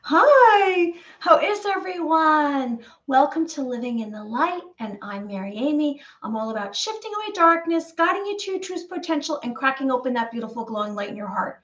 Hi, how is everyone? Welcome to Living in the Light, and I'm Mary Amy. I'm all about shifting away darkness, guiding you to your truth potential, and cracking open that beautiful glowing light in your heart.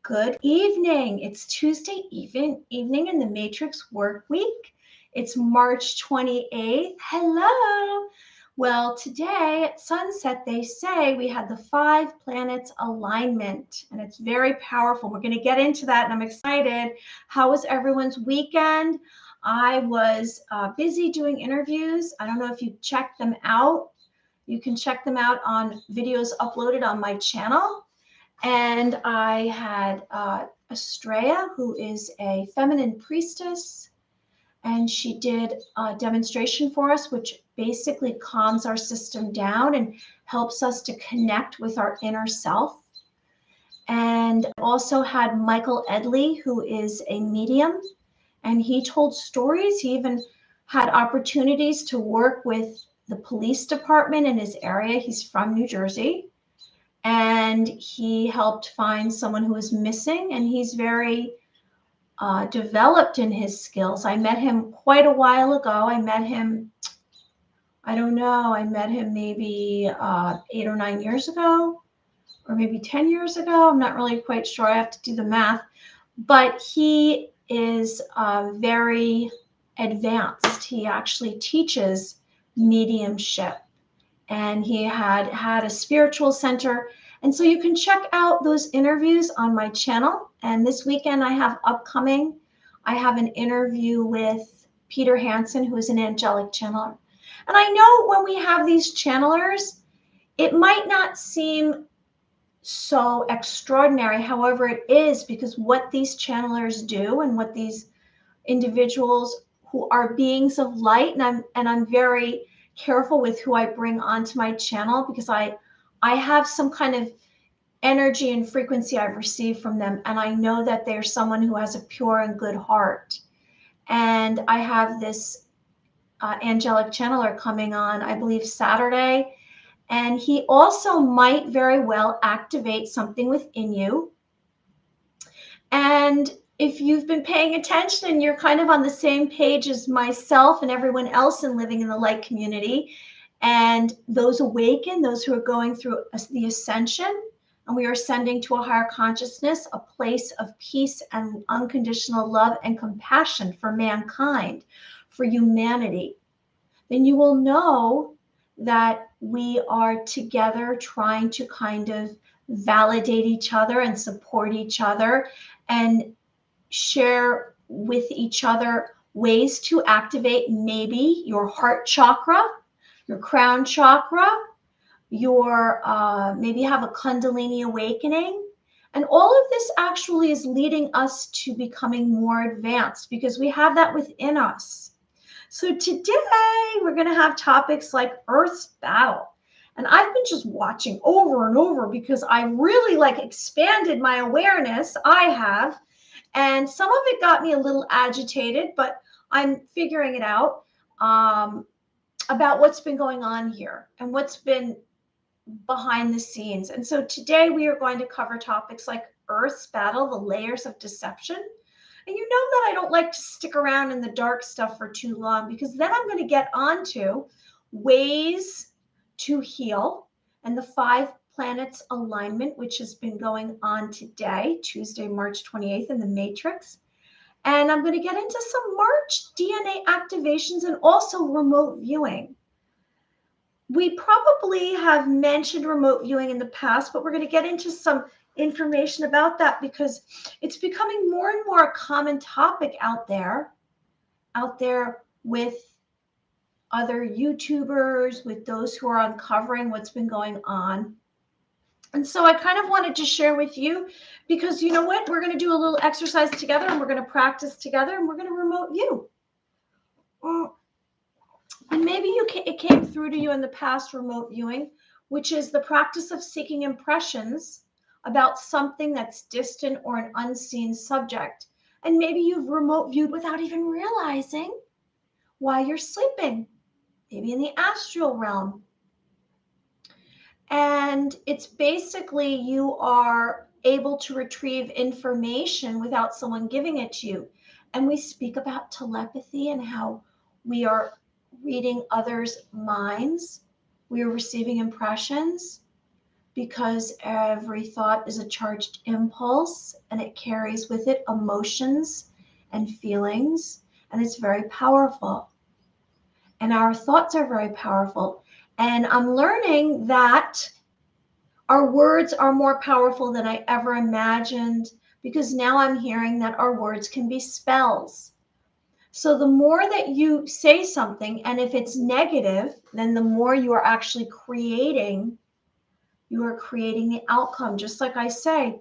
Good evening. It's Tuesday evening in the Matrix work week. It's March 28th. Hello. Well, today at sunset, they say we had the 5 planets alignment, and it's very powerful. We're going to get into that, and I'm excited. How was everyone's weekend? I was busy doing interviews. I don't know if you checked them out. You can check them out on videos uploaded on my channel. And I had Estrella, who is a feminine priestess, and she did a demonstration for us, which basically calms our system down and helps us to connect with our inner self. And also had Michael Edley, who is a medium, and he told stories. He even had opportunities to work with the police department in his area. He's from New Jersey, and he helped find someone who was missing, and he's very developed in his skills. I met him quite a while ago. I met him, I don't know, I met him maybe 8 or 9 years ago, or maybe 10 years ago. I'm not really quite sure. I have to do the math. But he is very advanced. He actually teaches mediumship, and he had a spiritual center. And so you can check out those interviews on my channel. And this weekend I have an interview with Peter Hansen, who is an angelic channeler. And I know when we have these channelers, it might not seem so extraordinary. However, it is, because what these channelers do and what these individuals who are beings of light, and I'm very careful with who I bring onto my channel, because I have some kind of energy and frequency I've received from them, and I know that they're someone who has a pure and good heart. And I have this angelic channeler coming on, I believe, Saturday, and he also might very well activate something within you. And if you've been paying attention and you're kind of on the same page as myself and everyone else in Living in the Light community, and those awakened, those who are going through the ascension, and we are ascending to a higher consciousness, a place of peace and unconditional love and compassion for mankind, for humanity, then you will know that we are together trying to kind of validate each other and support each other and share with each other ways to activate maybe your heart chakra, your crown chakra, your maybe have a Kundalini awakening. And all of this actually is leading us to becoming more advanced, because we have that within us. So today we're going to have topics like Earth's battle. And I've been just watching over and over because I really expanded my awareness. I have. And some of it got me a little agitated, but I'm figuring it out, about what's been going on here and what's been behind the scenes. And so today we are going to cover topics like Earth's battle, the layers of deception. And you know that I don't like to stick around in the dark stuff for too long, because then I'm going to get onto ways to heal and the 5 planets alignment, which has been going on today, Tuesday, March 28th, in the Matrix. And I'm going to get into some March DNA activations and also remote viewing. We probably have mentioned remote viewing in the past, but we're going to get into some information about that, because it's becoming more and more a common topic out there with other YouTubers, with those who are uncovering what's been going on. And so I kind of wanted to share with you, because you know what? We're going to do a little exercise together, and we're going to practice together, and we're going to remote view. And maybe it came through to you in the past, remote viewing, which is the practice of seeking impressions about something that's distant or an unseen subject. And maybe you've remote viewed without even realizing while you're sleeping, maybe in the astral realm. And it's basically you are able to retrieve information without someone giving it to you. And we speak about telepathy and how we are reading others' minds. We are receiving impressions because every thought is a charged impulse and it carries with it emotions and feelings, and it's very powerful. And our thoughts are very powerful. And I'm learning that our words are more powerful than I ever imagined, because now I'm hearing that our words can be spells. So the more that you say something, and if it's negative, then the more you are actually creating, you are creating the outcome. Just like I say,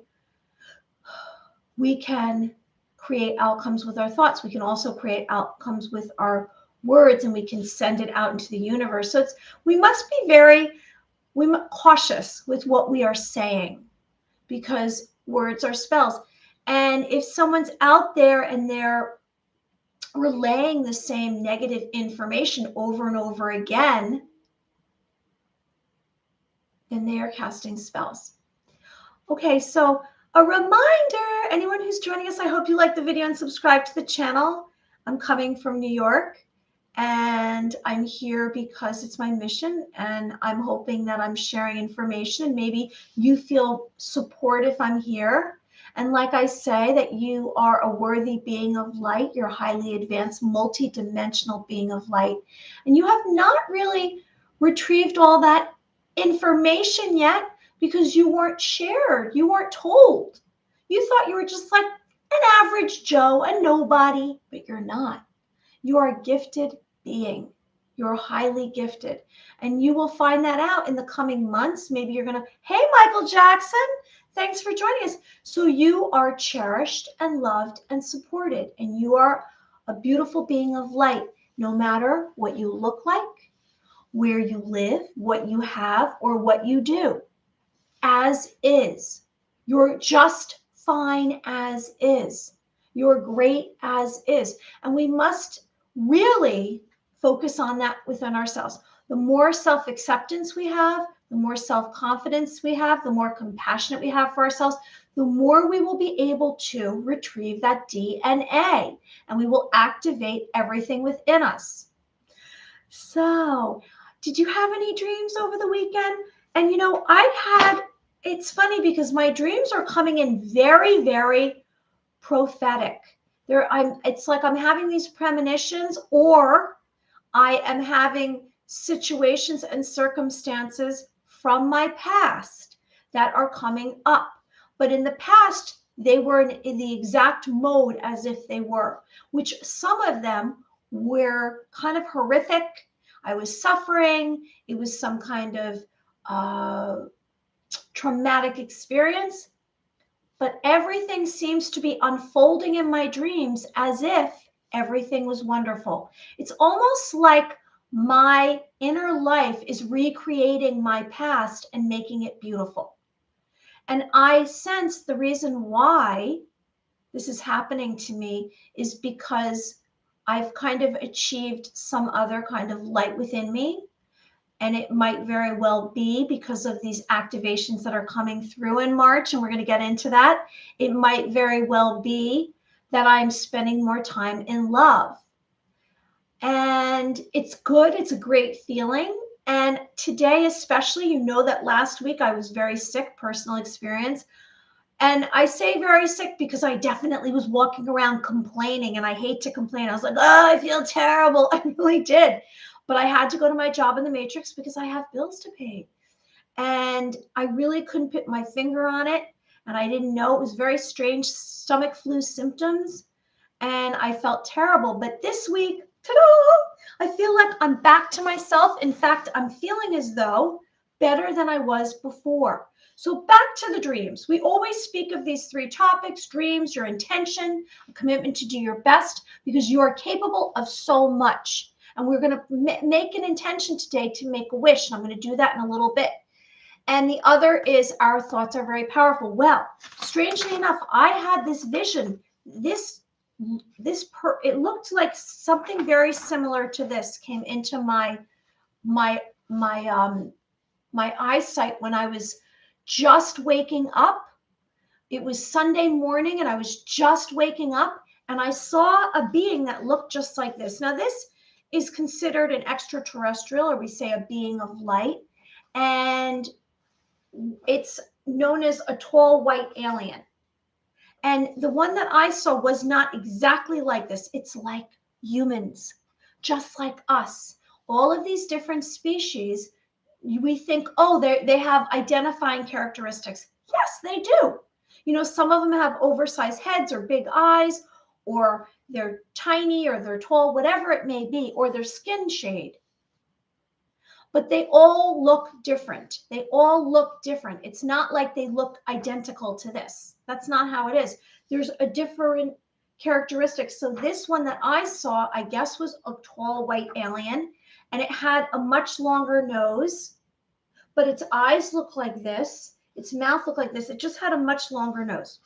we can create outcomes with our thoughts. We can also create outcomes with our words, and we can send it out into the universe. So we must be very cautious with what we are saying, because words are spells. And if someone's out there and they're relaying the same negative information over and over again, then they are casting spells. Okay, so a reminder, anyone who's joining us, I hope you like the video and subscribe to the channel. I'm coming from New York, and I'm here because it's my mission, and I'm hoping that I'm sharing information, and maybe you feel support if I'm here. And like I say, that you are a worthy being of light. You're a highly advanced, multi-dimensional being of light. And you have not really retrieved all that information yet, because you weren't shared. You weren't told. You thought you were just like an average Joe, a nobody, but you're not. You are a gifted being. You're highly gifted. And you will find that out in the coming months. Maybe you're going to, hey, Michael Jackson, thanks for joining us. So you are cherished and loved and supported. And you are a beautiful being of light, no matter what you look like, where you live, what you have, or what you do. As is. You're just fine as is. You're great as is. And we must really focus on that within ourselves. The more self-acceptance we have, the more self-confidence we have, the more compassionate we have for ourselves, the more we will be able to retrieve that DNA, and we will activate everything within us. So, did you have any dreams over the weekend? And it's funny because my dreams are coming in very, very prophetic. It's like I'm having these premonitions, or I am having situations and circumstances from my past that are coming up. But in the past, they were in the exact mode as if they were, which some of them were kind of horrific. I was suffering. It was some kind of traumatic experience, but everything seems to be unfolding in my dreams as if everything was wonderful. It's almost like my inner life is recreating my past and making it beautiful. And I sense the reason why this is happening to me is because I've kind of achieved some other kind of light within me. And it might very well be because of these activations that are coming through in March, and we're going to get into that. It might very well be that I'm spending more time in love. And it's good. It's a great feeling. And today, especially, you know that last week I was very sick, personal experience. And I say very sick because I definitely was walking around complaining, and I hate to complain. I was like, oh, I feel terrible. I really did. But I had to go to my job in the Matrix because I have bills to pay. And I really couldn't put my finger on it. And I didn't know. It was very strange stomach flu symptoms. And I felt terrible. But this week, ta-da, I feel like I'm back to myself. In fact, I'm feeling as though better than I was before. So back to the dreams. We always speak of these three topics: dreams, your intention, a commitment to do your best, because you are capable of so much. And we're going to make an intention today to make a wish. And I'm going to do that in a little bit. And the other is our thoughts are very powerful. Well, strangely enough, I had this vision. It looked like something very similar to this came into my eyesight when I was just waking up. It was Sunday morning and I was just waking up, and I saw a being that looked just like this. Now, this is considered an extraterrestrial, or we say a being of light, and it's known as a tall white alien. And the one that I saw was not exactly like this. It's like humans, just like us. All of these different species, we think, oh, they have identifying characteristics. Yes, they do. You know, some of them have oversized heads or big eyes, or they're tiny or they're tall, whatever it may be, or their skin shade. But they all look different. They all look different. It's not like they look identical to this. That's not how it is. There's a different characteristics. So this one that I saw, I guess, was a tall white alien, and it had a much longer nose, but its eyes look like this. Its mouth looked like this. It just had a much longer nose.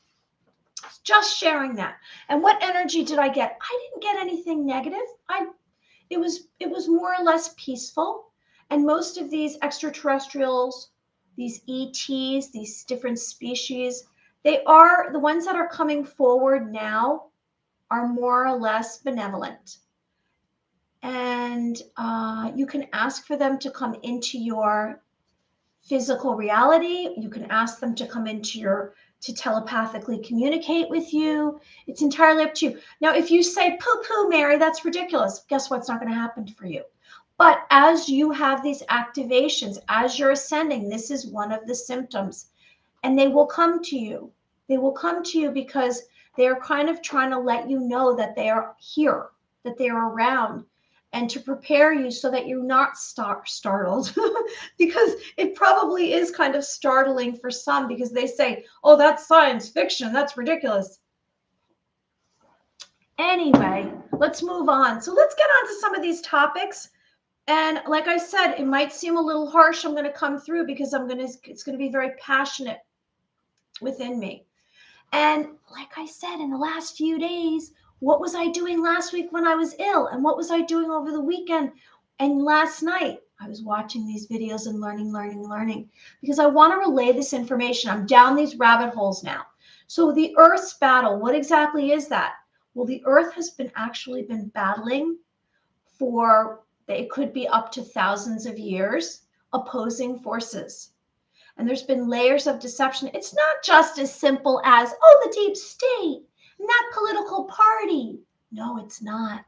Just sharing that. And what energy did I get? I didn't get anything negative. It was more or less peaceful. And most of these extraterrestrials, these ETs, these different species, they are the ones that are coming forward now are more or less benevolent. And you can ask for them to come into your physical reality. You can ask them to come into to telepathically communicate with you. It's entirely up to you. Now, if you say, poo, Mary, that's ridiculous, guess what's not going to happen for you? But as you have these activations, as you're ascending, this is one of the symptoms. And they will come to you. They will come to you because they're kind of trying to let you know that they are here, that they're around, and to prepare you so that you're not startled. Because it probably is kind of startling for some, because they say, oh, that's science fiction. That's ridiculous. Anyway, let's move on. So let's get on to some of these topics. And like I said, it might seem a little harsh. I'm going to come through because it's going to be very passionate within me. And like I said, in the last few days, what was I doing last week when I was ill? And what was I doing over the weekend and last night? I was watching these videos and learning, because I want to relay this information. I'm down these rabbit holes now. So the Earth's battle, what exactly is that? Well, the Earth has actually been battling for, it could be up to thousands of years, opposing forces. And there's been layers of deception. It's not just as simple as, oh, the deep state and that political party. No, it's not.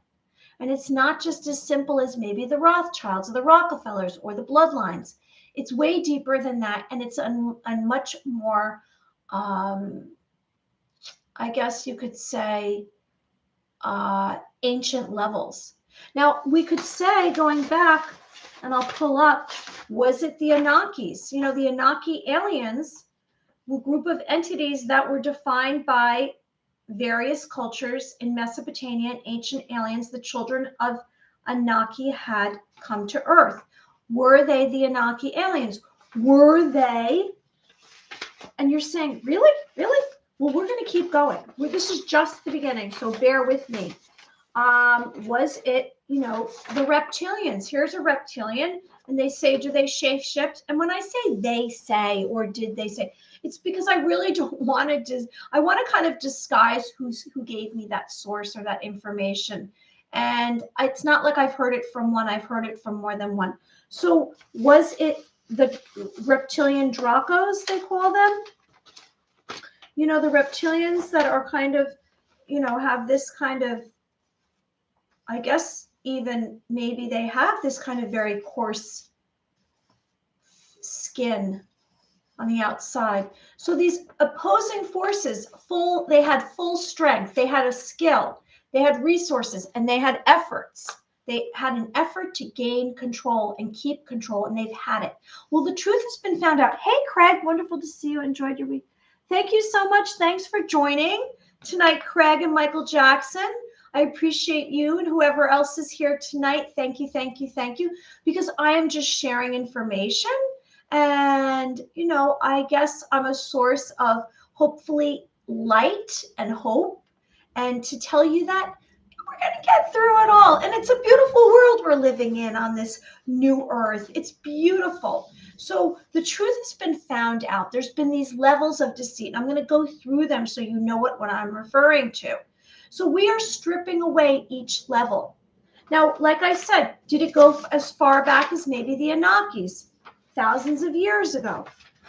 And it's not just as simple as maybe the Rothschilds or the Rockefellers or the bloodlines. It's way deeper than that. And it's on much more, I guess you could say, ancient levels. Now, we could say, going back, and I'll pull up, was it the Anunnakis? You know, the Anunnaki aliens were a group of entities that were defined by various cultures in Mesopotamia and ancient aliens. The children of Anunnaki had come to Earth. Were they the Anunnaki aliens? Were they? And you're saying, really? Really? Well, we're going to keep going. This is just the beginning, so bear with me. Was it, you know, the reptilians? Here's a reptilian, and they say, do they shape shift? And when I say they say, or did they say, it's because I really don't want to I want to kind of disguise who gave me that source or that information. And it's not like I've heard it from one, I've heard it from more than one. So was it the reptilian Dracos, they call them? You know, the reptilians that are kind of, you know, have this kind of, I guess even maybe they have this kind of very coarse skin on the outside. So these opposing forces, they had full strength, they had a skill, they had resources, and they had efforts. They had an effort to gain control and keep control, and they've had it. Well, the truth has been found out. Hey, Craig, wonderful to see you. Enjoyed your week. Thank you so much. Thanks for joining tonight, Craig and Michael Jackson. I appreciate you and whoever else is here tonight. Thank you, because I am just sharing information. And, you know, I guess I'm a source of hopefully light and hope. And to tell you that we're going to get through it all. And it's a beautiful world we're living in on this new earth. It's beautiful. So the truth has been found out. There's been these levels of deceit. And I'm going to go through them so you know what I'm referring to. So we are stripping away each level. Now, like I said, did it go as far back as maybe the Anunnakis, thousands of years ago?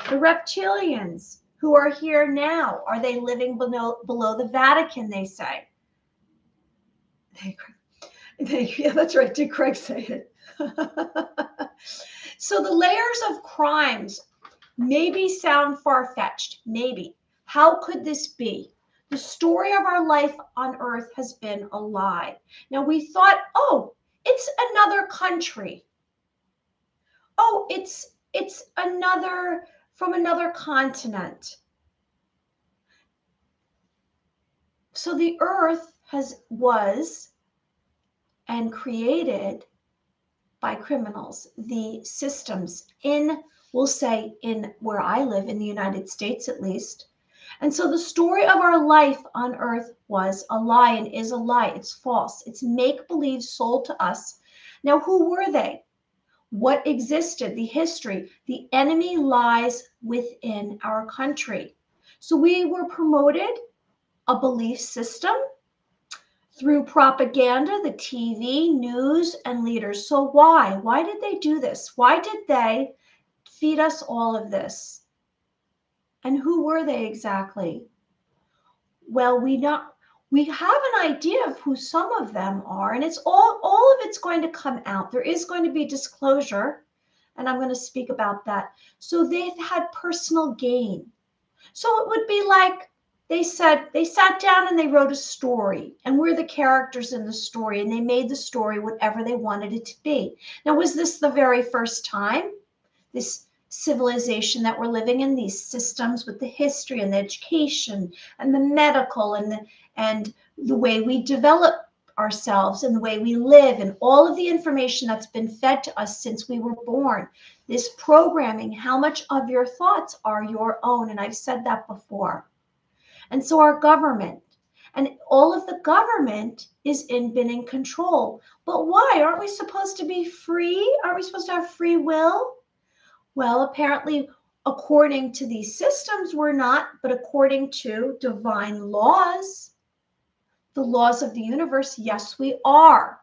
The reptilians who are here now, are they living below the Vatican, they say? Yeah, that's right. Did Craig say it? So the layers of crimes maybe sound far-fetched. Maybe. How could this be? The story of our life on earth has been a lie. Now we thought, oh, it's another country. Oh, it's another from another continent. So the earth was and created by criminals. The systems we'll say in where I live, in the United States at least. And so the story of our life on earth was a lie and is a lie. It's false. It's make-believe sold to us. Now, who were they? What existed? The history. The enemy lies within our country. So we were promoted a belief system through propaganda, the TV, news, and leaders. So why? Why did they do this? Why did they feed us all of this? And who were they exactly? Well, we have an idea of who some of them are, and it's all of it's going to come out. There is going to be disclosure, and I'm going to speak about that. So they've had personal gain. So it would be like they sat down and they wrote a story, and we're the characters in the story, and they made the story whatever they wanted it to be. Now, was this the very first time? This civilization that we're living in, these systems with the history and the education and the medical and the way we develop ourselves and the way we live and all of the information that's been fed to us since we were born. This programming, how much of your thoughts are your own? And I've said that before. And so our government and all of the government been in control. But why? Aren't we supposed to be free? Aren't we supposed to have free will? Well, apparently, according to these systems, we're not, but according to divine laws, the laws of the universe, yes, we are.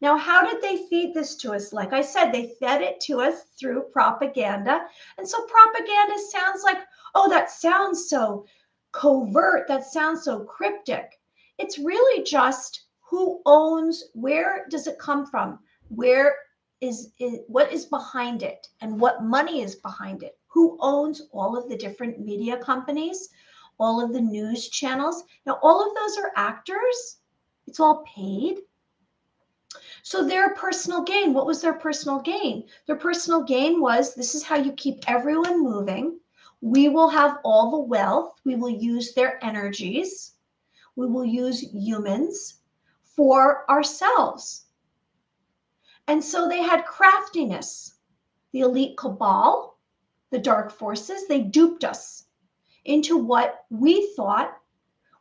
Now, how did they feed this to us? Like I said, they fed it to us through propaganda. And so propaganda sounds like, oh, that sounds so covert. That sounds so cryptic. It's really just who owns, where does it come from? Where what is behind it and what money is behind it? Who owns all of the different media companies, all of the news channels? Now, all of those are actors. It's all paid. So their personal gain, what was their personal gain? Their personal gain was, this is how you keep everyone moving. We will have all the wealth. We will use their energies. We will use humans for ourselves. And so they had craftiness. The elite cabal, the dark forces, they duped us into what we thought.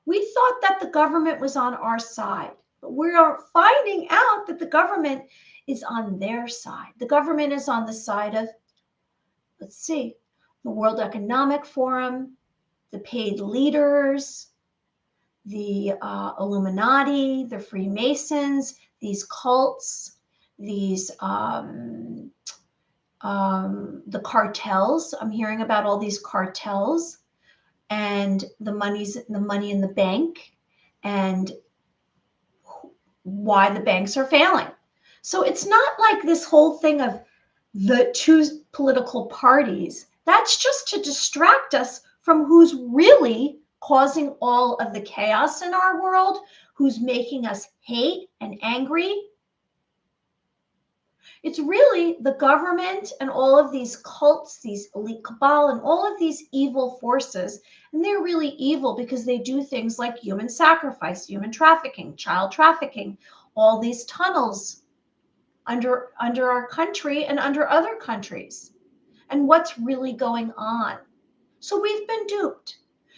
We thought that the government was on our side. But we are finding out that the government is on their side. The government is on the side of, let's see, the World Economic Forum, the paid leaders, the Illuminati, the Freemasons, these cults, these the cartels. I'm hearing about all these cartels and the money in the bank and why the banks are failing. So it's not like this whole thing of the two political parties. That's just to distract us from who's really causing all of the chaos in our world, who's making us hate and angry. It's really the government and all of these cults, these elite cabal, and all of these evil forces. And they're really evil because they do things like human sacrifice, human trafficking, child trafficking, all these tunnels under our country and under other countries. And what's really going on? So we've been duped.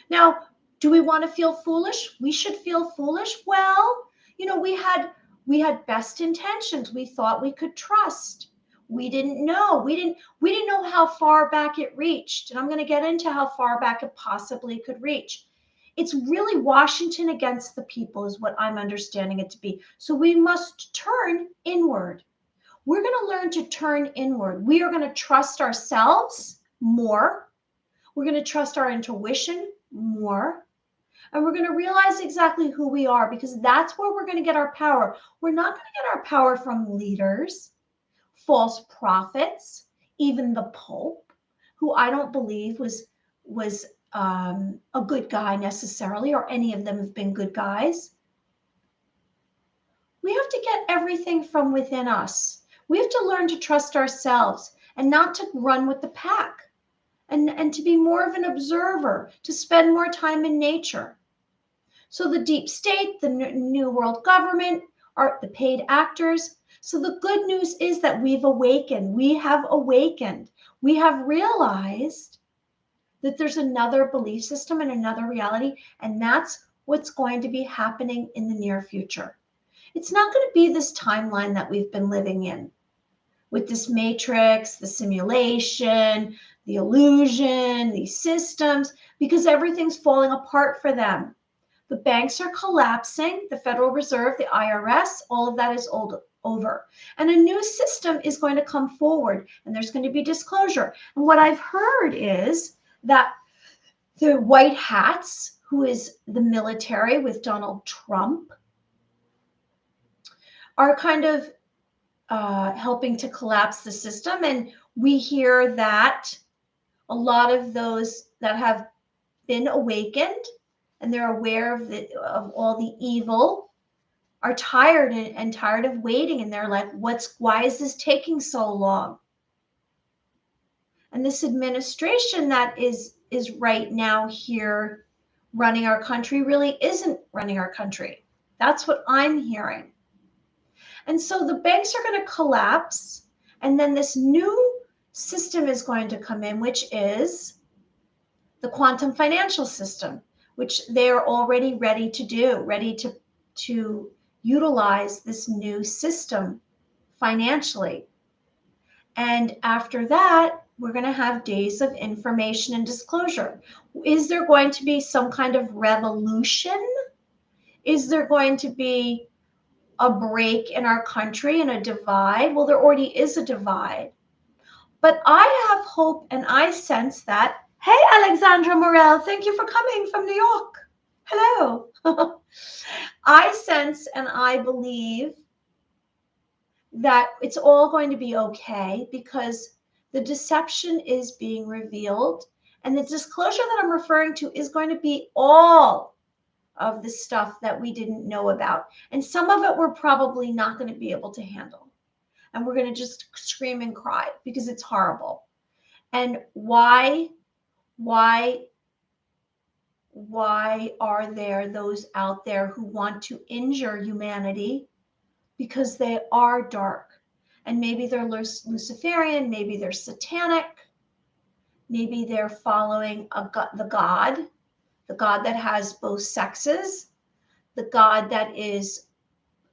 Now, do we want to feel foolish? We should feel foolish. Well, we had best intentions. We thought we could trust. We didn't know. We didn't know how far back it reached. And I'm going to get into how far back it possibly could reach. It's really Washington against the people is what I'm understanding it to be. So we must turn inward. We're going to learn to turn inward. We are going to trust ourselves more. We're going to trust our intuition more. And we're going to realize exactly who we are, because that's where we're going to get our power. We're not going to get our power from leaders, false prophets, even the Pope, who I don't believe was a good guy necessarily, or any of them have been good guys. We have to get everything from within us. We have to learn to trust ourselves and not to run with the pack, and to be more of an observer, to spend more time in nature. So the deep state, the new world government, are the paid actors. So the good news is that we've awakened. We have awakened. We have realized that there's another belief system and another reality, and that's what's going to be happening in the near future. It's not going to be this timeline that we've been living in with this matrix, the simulation, the illusion, these systems, because everything's falling apart for them. The banks are collapsing, the Federal Reserve, the IRS, all of that is over. And a new system is going to come forward, and there's going to be disclosure. And what I've heard is that the white hats, who is the military with Donald Trump, are kind of helping to collapse the system. And we hear that a lot of those that have been awakened and they're aware of all the evil are tired and tired of waiting. And they're like, why is this taking so long? And this administration that is right now here running our country really isn't running our country. That's what I'm hearing. And so the banks are going to collapse, and then this new system is going to come in, which is the quantum financial system, which they're already ready to do, ready to utilize this new system financially. And after that, we're going to have days of information and disclosure. Is there going to be some kind of revolution? Is there going to be a break in our country and a divide? Well, there already is a divide. But I have hope, and I sense that. Hey, Alexandra Morel, thank you for coming from New York. Hello. I sense and I believe that it's all going to be okay, because the deception is being revealed, and the disclosure that I'm referring to is going to be all of the stuff that we didn't know about. And some of it we're probably not going to be able to handle. And we're going to just scream and cry because it's horrible. And why are there those out there who want to injure humanity? Because they are dark. And maybe they're Luciferian, maybe they're satanic, maybe they're following the God that has both sexes, the God that is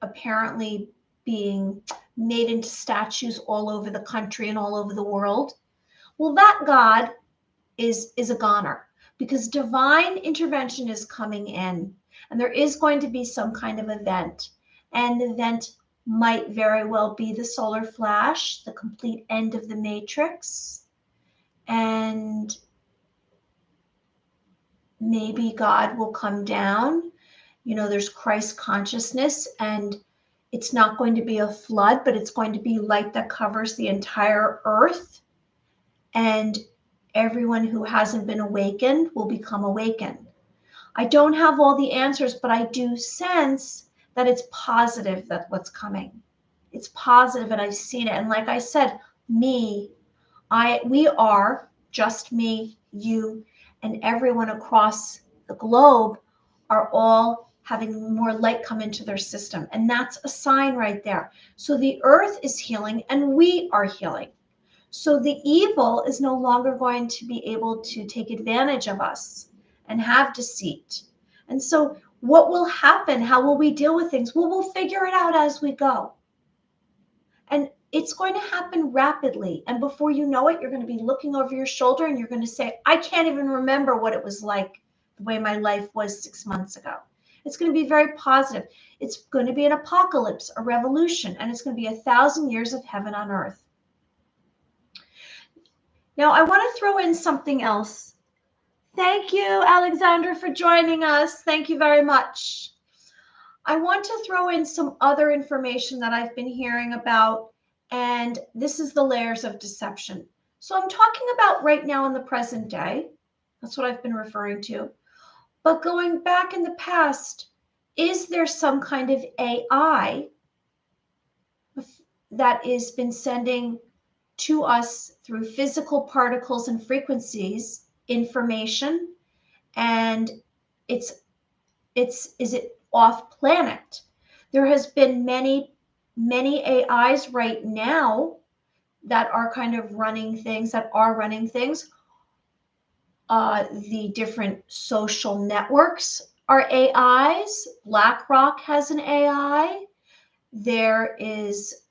apparently being made into statues all over the country and all over the world. Well, that God is a goner, because divine intervention is coming in, and there is going to be some kind of event. And the event might very well be the solar flash, the complete end of the matrix. And maybe God will come down. You know, there's Christ consciousness, and it's not going to be a flood, but it's going to be light that covers the entire earth. And everyone who hasn't been awakened will become awakened. I don't have all the answers, but I do sense that it's positive, that what's coming. It's positive, and I've seen it. And like I said, we are, just me, you, and everyone across the globe are all having more light come into their system. And that's a sign right there. So the earth is healing and we are healing. So the evil is no longer going to be able to take advantage of us and have deceit. And so what will happen? How will we deal with things? Well, we'll figure it out as we go. And it's going to happen rapidly. And before you know it, you're going to be looking over your shoulder and you're going to say, I can't even remember what it was like the way my life was 6 months ago. It's going to be very positive. It's going to be an apocalypse, a revolution, and it's going to be 1,000 years of heaven on earth. Now, I want to throw in something else. Thank you, Alexandra, for joining us. Thank you very much. I want to throw in some other information that I've been hearing about, and this is the layers of deception. So I'm talking about right now in the present day. That's what I've been referring to. But going back in the past, is there some kind of AI that has been sending to us through physical particles and frequencies information, and is it off planet? There has been many AIs right now that are kind of running things, the different social networks are AIs. BlackRock has an AI. There is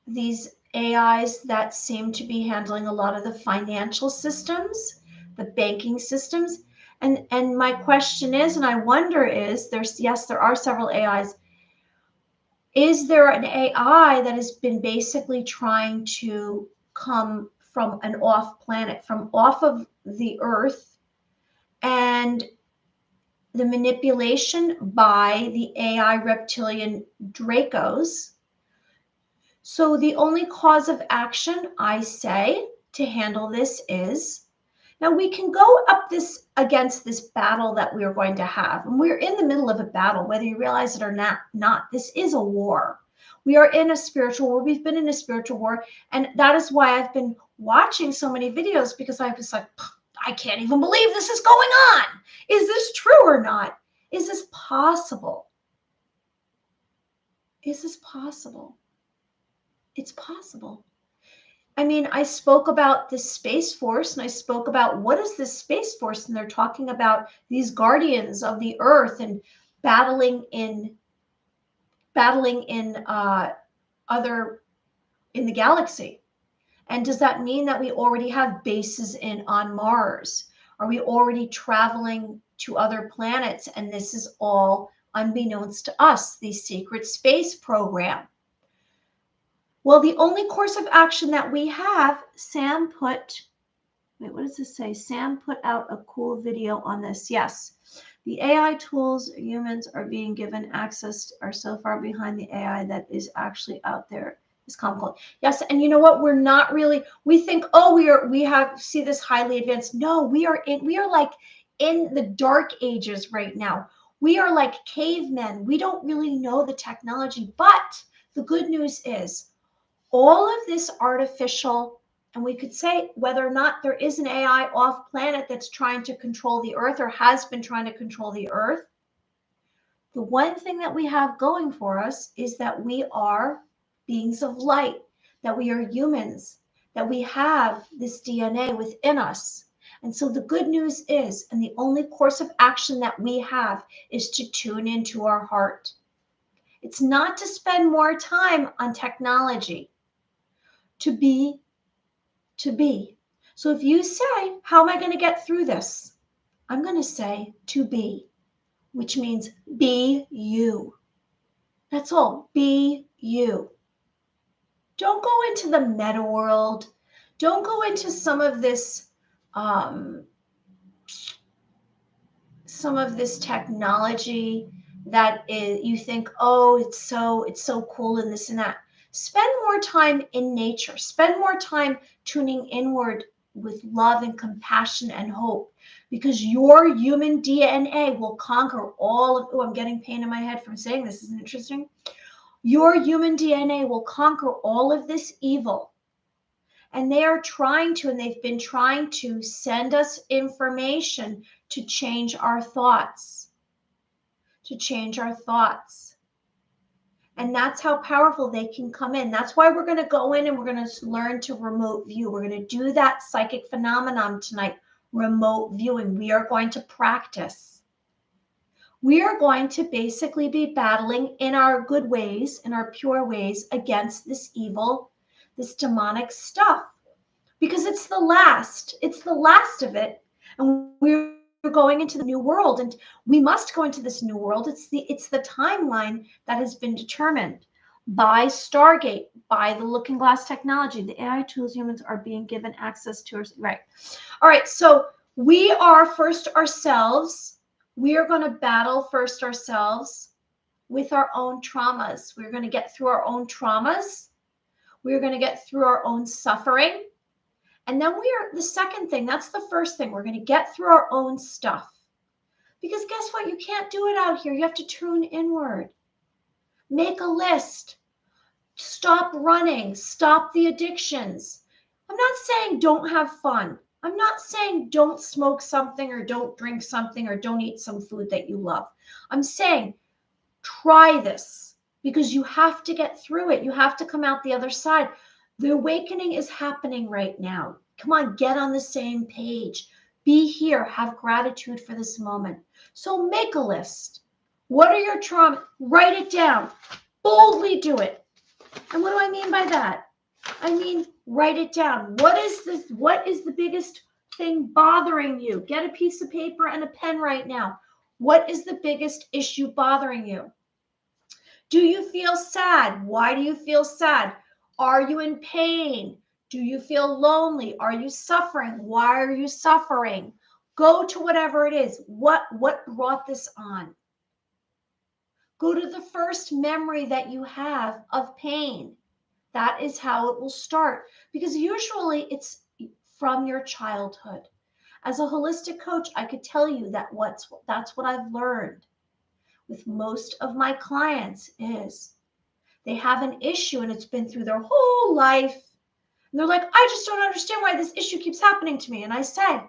these AIs that seem to be handling a lot of the financial systems, the banking systems. And my question is, and I wonder is, there are several AIs. Is there an AI that has been basically trying to come from an off planet, from off of the earth, and the manipulation by the AI reptilian Dracos? So the only cause of action, I say, to handle this is, now we can go up against this battle that we are going to have. And we're in the middle of a battle, whether you realize it or not. This is a war. We are in a spiritual war. We've been in a spiritual war. And that is why I've been watching so many videos, because I was like, I can't even believe this is going on. Is this true or not? Is this possible? Is this possible? It's possible. I mean, I spoke about the Space Force, and I spoke about what is this Space Force, and they're talking about these guardians of the Earth and battling in the galaxy. And does that mean that we already have bases on Mars? Are we already traveling to other planets? And this is all unbeknownst to us, the secret space program. Well, the only course of action that we have, Sam put out a cool video on this. Yes, the AI tools humans are being given access are so far behind the AI that is actually out there. Is comical. Yes, and you know what? We're not really. We think, oh, we see this highly advanced. No, we are like in the dark ages right now. We are like cavemen. We don't really know the technology, but the good news is, all of this artificial, and we could say whether or not there is an AI off planet that's trying to control the earth or has been trying to control the earth, the one thing that we have going for us is that we are beings of light, that we are humans, that we have this DNA within us. And so the good news is, and the only course of action that we have, is to tune into our heart. It's not to spend more time on technology. To be. So if you say, how am I going to get through this? I'm going to say to be, which means be you. That's all. Be you. Don't go into the meta world. Don't go into some of this technology that you think, oh, it's so cool and this and that. Spend more time in nature. Spend more time tuning inward with love and compassion and hope, because your human DNA will conquer all of, I'm getting pain in my head from saying this. Isn't it interesting? Your human DNA will conquer all of this evil. And they've been trying to send us information to change our thoughts. And that's how powerful they can come in. That's why we're going to go in and we're going to learn to remote view. We're going to do that psychic phenomenon tonight, remote viewing. We are going to practice. We are going to basically be battling in our good ways, in our pure ways, against this evil, this demonic stuff. Because it's the last of it. And we're going into the new world, and we must go into this new world. It's the timeline that has been determined by Stargate, by the Looking Glass technology. The AI tools humans are being given access to. Right. All right. So we are first ourselves. We are going to battle first ourselves with our own traumas. We're going to get through our own traumas. We're going to get through our own suffering. And then the second thing, that's the first thing. We're going to get through our own stuff. Because guess what? You can't do it out here. You have to tune inward. Make a list. Stop running. Stop the addictions. I'm not saying don't have fun. I'm not saying don't smoke something or don't drink something or don't eat some food that you love. I'm saying try this because you have to get through it. You have to come out the other side. The awakening is happening right now. Come on, get on the same page. Be here. Have gratitude for this moment. So make a list. What are your traumas? Write it down. Boldly do it. And what do I mean by that? I mean, write it down. What is the biggest thing bothering you? Get a piece of paper and a pen right now. What is the biggest issue bothering you? Do you feel sad? Why do you feel sad? Are you in pain? Do you feel lonely? Are you suffering? Why are you suffering? Go to whatever it is. What brought this on? Go to the first memory that you have of pain. That is how it will start, because usually it's from your childhood. As a holistic coach, I could tell you that that's what I've learned with most of my clients is they have an issue and it's been through their whole life. And they're like, I just don't understand why this issue keeps happening to me. And I said,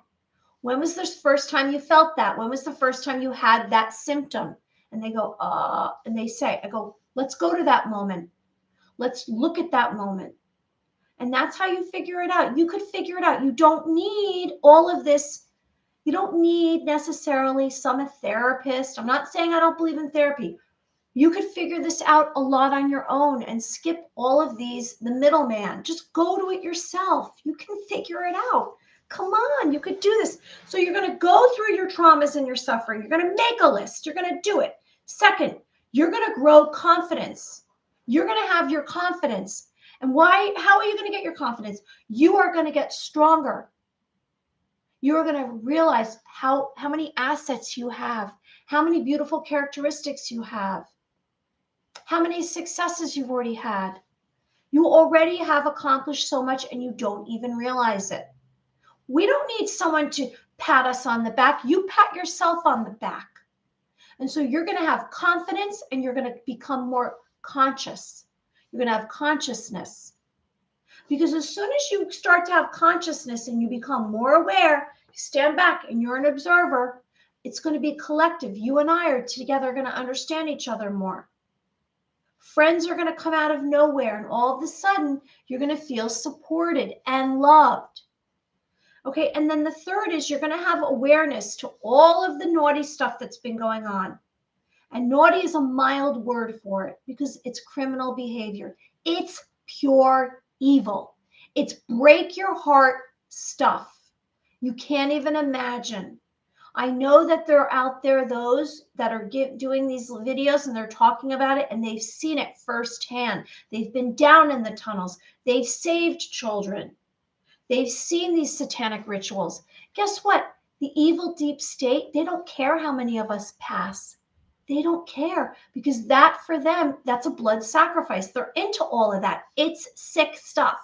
when was the first time you felt that? When was the first time you had that symptom? And they go, and they say, I go, let's go to that moment. Let's look at that moment. And that's how you figure it out. You could figure it out. You don't need all of this. You don't need necessarily a therapist. I'm not saying I don't believe in therapy. You could figure this out a lot on your own and skip all of the middleman. Just go to it yourself. You can figure it out. Come on, you could do this. So you're going to go through your traumas and your suffering. You're going to make a list. You're going to do it. Second, you're going to grow confidence. You're going to have your confidence. And how are you going to get your confidence? You are going to get stronger. You're going to realize how many assets you have, how many beautiful characteristics you have, how many successes you've already had. You already have accomplished so much and you don't even realize it. We don't need someone to pat us on the back. You pat yourself on the back. And so you're going to have confidence and you're going to become more conscious. You're going to have consciousness. Because as soon as you start to have consciousness and you become more aware, you stand back and you're an observer, it's going to be collective. You and I are together going to understand each other more. Friends are going to come out of nowhere, and all of a sudden, you're going to feel supported and loved. Okay, and then the third is you're going to have awareness to all of the naughty stuff that's been going on. And naughty is a mild word for it because it's criminal behavior. It's pure evil. It's break your heart stuff. You can't even imagine. I know that there are out there those that are doing these videos and they're talking about it and they've seen it firsthand. They've been down in the tunnels. They've saved children. They've seen these satanic rituals. Guess what? The evil deep state, they don't care how many of us pass. They don't care because that for them, that's a blood sacrifice. They're into all of that. It's sick stuff.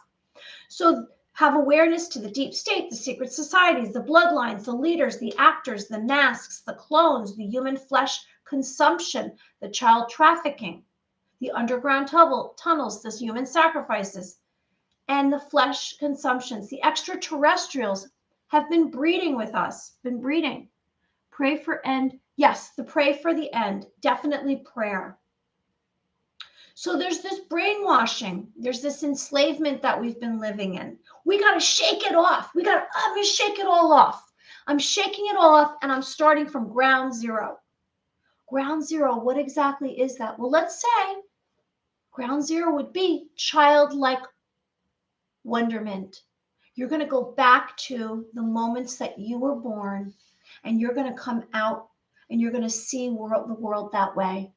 So have awareness to the deep state, the secret societies, the bloodlines, the leaders, the actors, the masks, the clones, the human flesh consumption, the child trafficking, the underground tunnels, the human sacrifices, and the flesh consumptions. The extraterrestrials have been breeding with us, been breeding. Pray for end. Yes, the pray for the end. Definitely prayer. So there's this brainwashing. There's this enslavement that we've been living in. We got to shake it off. I'm going to shake it all off. I'm shaking it all off and I'm starting from ground zero. Ground zero, what exactly is that? Well, let's say ground zero would be childlike wonderment. You're going to go back to the moments that you were born, and you're going to come out and you're going to see the world that way.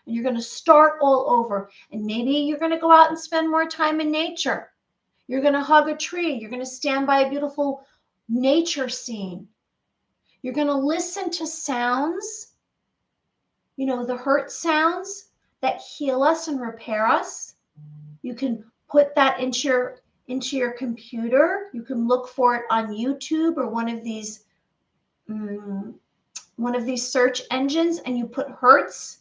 And you're going to start all over. And maybe you're going to go out and spend more time in nature. You're going to hug a tree. You're going to stand by a beautiful nature scene. You're going to listen to sounds, the hurt sounds that heal us and repair us. You can put that into your computer. You can look for it on YouTube or one of these search engines, and you put Hertz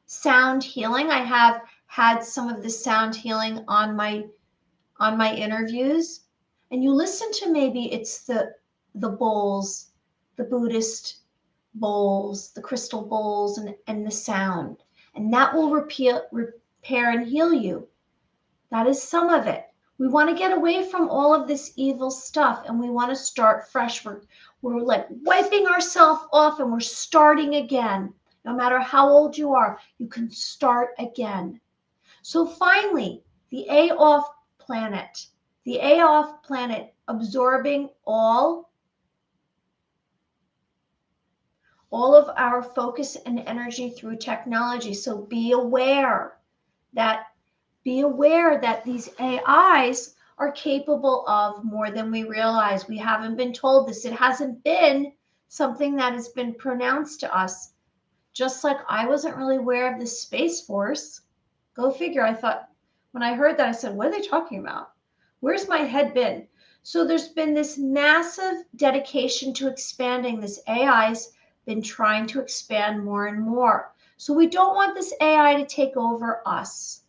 sound healing. I have had some of the sound healing on my interviews, and you listen to, maybe it's the bowls, the Buddhist bowls, the crystal bowls, and the sound, and that will repair and heal you. That is some of it. We want to get away from all of this evil stuff, and we want to start fresh. We're like wiping ourselves off, and we're starting again. No matter how old you are, you can start again. So finally, the AOF planet. The AOF planet absorbing all of our focus and energy through technology. So be aware that these AIs are capable of more than we realize. We haven't been told this. It hasn't been something that has been pronounced to us. Just like I wasn't really aware of the Space Force. Go figure. I thought, when I heard that, I said, what are they talking about? Where's my head been? So there's been this massive dedication to expanding. This AI's been trying to expand more and more. So we don't want this AI to take over us.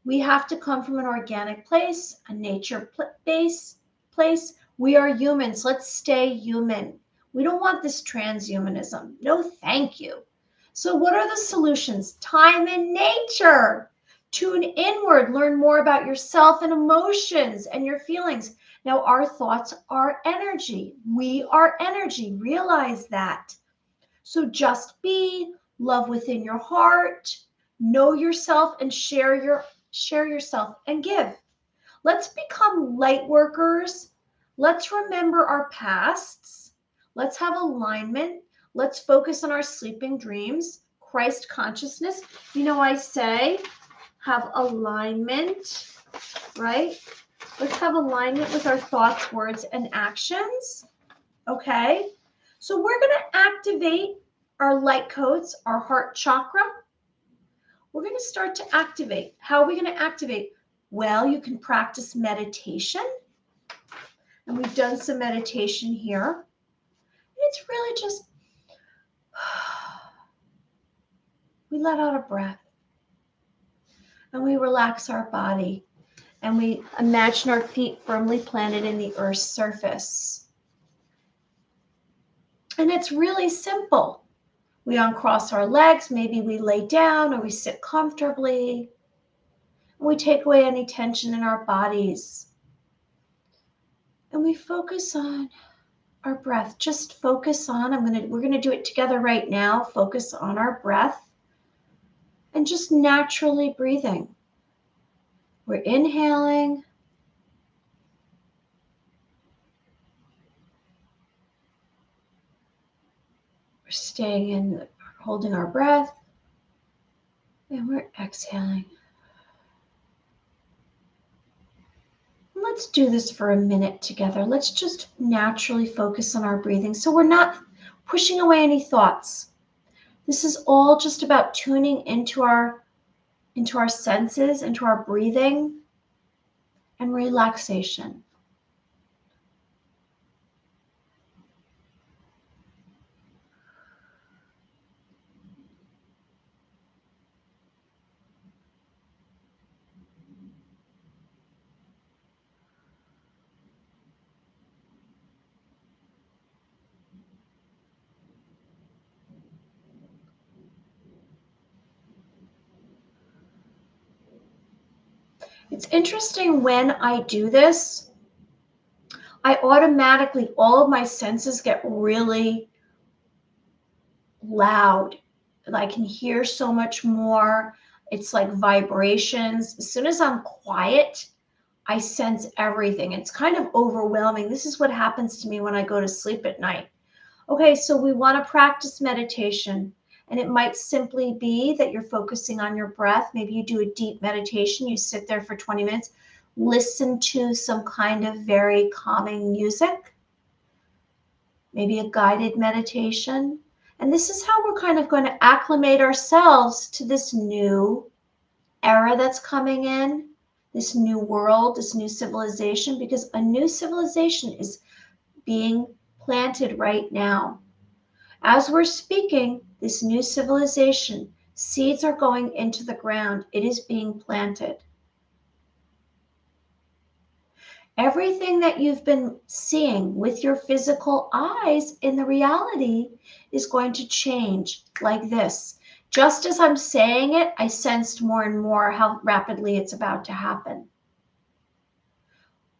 We have to come from an organic place, a nature-based place. We are humans. Let's stay human. We don't want this transhumanism. No, thank you. So what are the solutions? Time in nature. Tune inward. Learn more about yourself and emotions and your feelings. Now, our thoughts are energy. We are energy. Realize that. So just be, love within your heart, know yourself, and share yourself and give. Let's become light workers. Let's remember our pasts. Let's have alignment. Let's focus on our sleeping dreams, Christ consciousness. I say have alignment, right? Let's have alignment with our thoughts, words, and actions. Okay? So we're going to activate our light codes, our heart chakra. We're going to start to activate. How are we going to activate? Well, you can practice meditation. And we've done some meditation here. It's really just, we let out a breath. And we relax our body. And we imagine our feet firmly planted in the earth's surface. And it's really simple. We uncross our legs. Maybe we lay down or we sit comfortably. And we take away any tension in our bodies. And we focus on our breath. Just focus on, we're going to do it together right now. Focus on our breath and just naturally breathing. We're inhaling. We're staying in, holding our breath. And we're exhaling. Let's do this for a minute together. Let's just naturally focus on our breathing so we're not pushing away any thoughts. This is all just about tuning into our senses, into our breathing and relaxation. It's interesting when I do this, I automatically, all of my senses get really loud. And I can hear so much more. It's like vibrations. As soon as I'm quiet, I sense everything. It's kind of overwhelming. This is what happens to me when I go to sleep at night. Okay, so we want to practice meditation. And it might simply be that you're focusing on your breath. Maybe you do a deep meditation. You sit there for 20 minutes, listen to some kind of very calming music, maybe a guided meditation. And this is how we're kind of going to acclimate ourselves to this new era that's coming in, this new world, this new civilization, because a new civilization is being planted right now. As we're speaking, this new civilization, seeds are going into the ground. It is being planted. Everything that you've been seeing with your physical eyes in the reality is going to change like this. Just as I'm saying it, I sensed more and more how rapidly it's about to happen.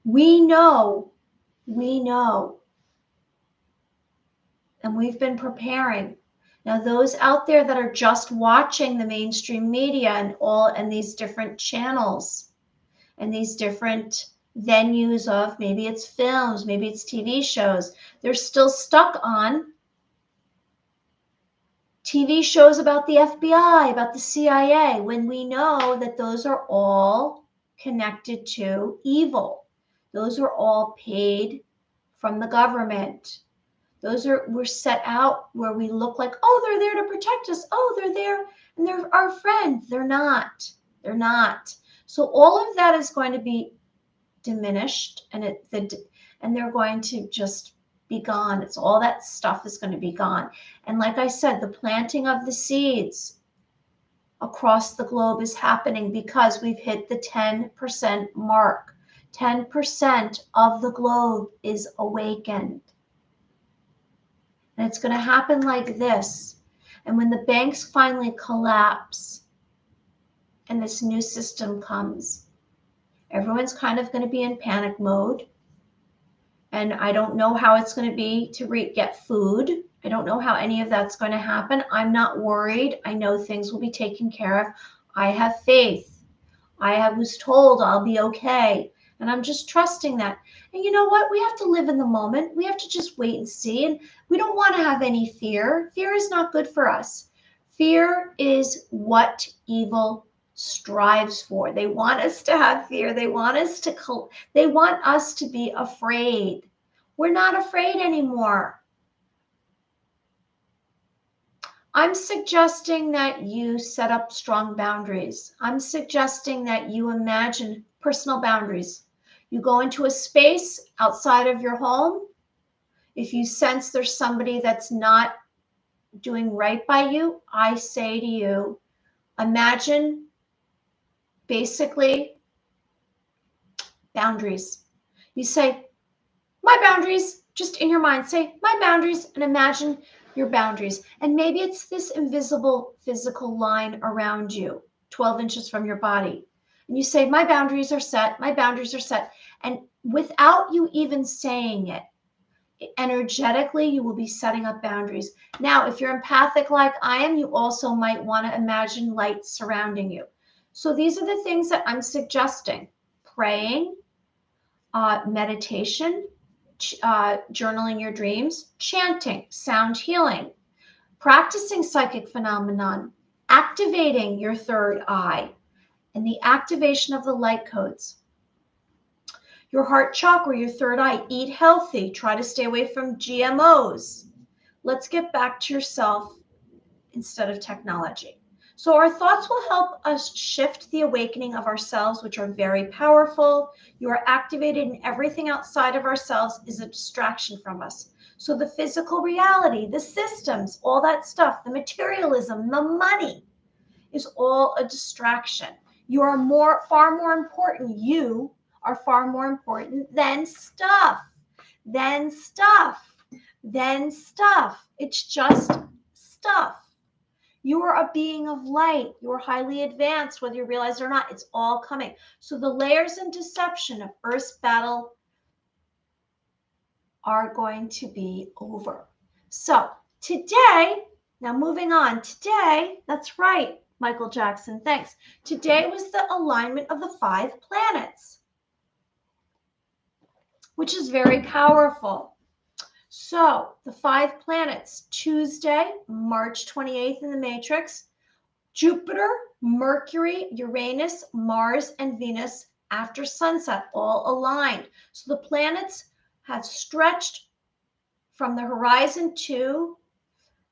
We know, and we've been preparing. Now, those out there that are just watching the mainstream media and these different channels and these different venues of maybe it's films, maybe it's TV shows, they're still stuck on TV shows about the FBI, about the CIA, when we know that those are all connected to evil. Those are all paid from the government. We're set out where we look like, oh, they're there to protect us. Oh, they're there and they're our friend. They're not. So all of that is going to be diminished, and they're going to just be gone. It's all that stuff is going to be gone. And like I said, the planting of the seeds across the globe is happening because we've hit the 10% mark. 10% of the globe is awakened. And it's going to happen like this. And when the banks finally collapse and this new system comes, everyone's kind of going to be in panic mode. And I don't know how it's going to be to get food. I don't know how any of that's going to happen. I'm not worried. I know things will be taken care of. I have faith. I was told I'll be okay. And I'm just trusting that. And you know what? We have to live in the moment. We have to just wait and see. And we don't want to have any fear. Fear is not good for us. Fear is what evil strives for. They want us to have fear. They want us to be afraid. We're not afraid anymore. I'm suggesting that you set up strong boundaries. I'm suggesting that you imagine personal boundaries. You go into a space outside of your home. If you sense there's somebody that's not doing right by you, I say to you, imagine basically boundaries. You say, my boundaries, just in your mind, say my boundaries, and imagine your boundaries. And maybe it's this invisible physical line around you, 12 inches from your body. And you say, my boundaries are set, my boundaries are set. And without you even saying it, energetically, you will be setting up boundaries. Now, if you're empathic like I am, you also might want to imagine light surrounding you. So these are the things that I'm suggesting. Praying, meditation, journaling your dreams, chanting, sound healing, practicing psychic phenomenon, activating your third eye, and the activation of the light codes. Your heart chakra, your third eye, eat healthy, try to stay away from GMOs. Let's get back to yourself instead of technology. So our thoughts will help us shift the awakening of ourselves, which are very powerful. You are activated, and everything outside of ourselves is a distraction from us. So the physical reality, the systems, all that stuff, the materialism, the money is all a distraction. You are far more important. You are far more important than stuff. It's just stuff. You are a being of light. You are highly advanced, whether you realize it or not. It's all coming. So the layers and deception of Earth's battle are going to be over. So today, now moving on. Today, that's right, Michael Jackson, thanks. Today was the alignment of the 5 planets. which is very powerful. So the 5 planets, Tuesday, March 28th in the matrix, Jupiter, Mercury, Uranus, Mars, and Venus after sunset, all aligned. So the planets have stretched from the horizon to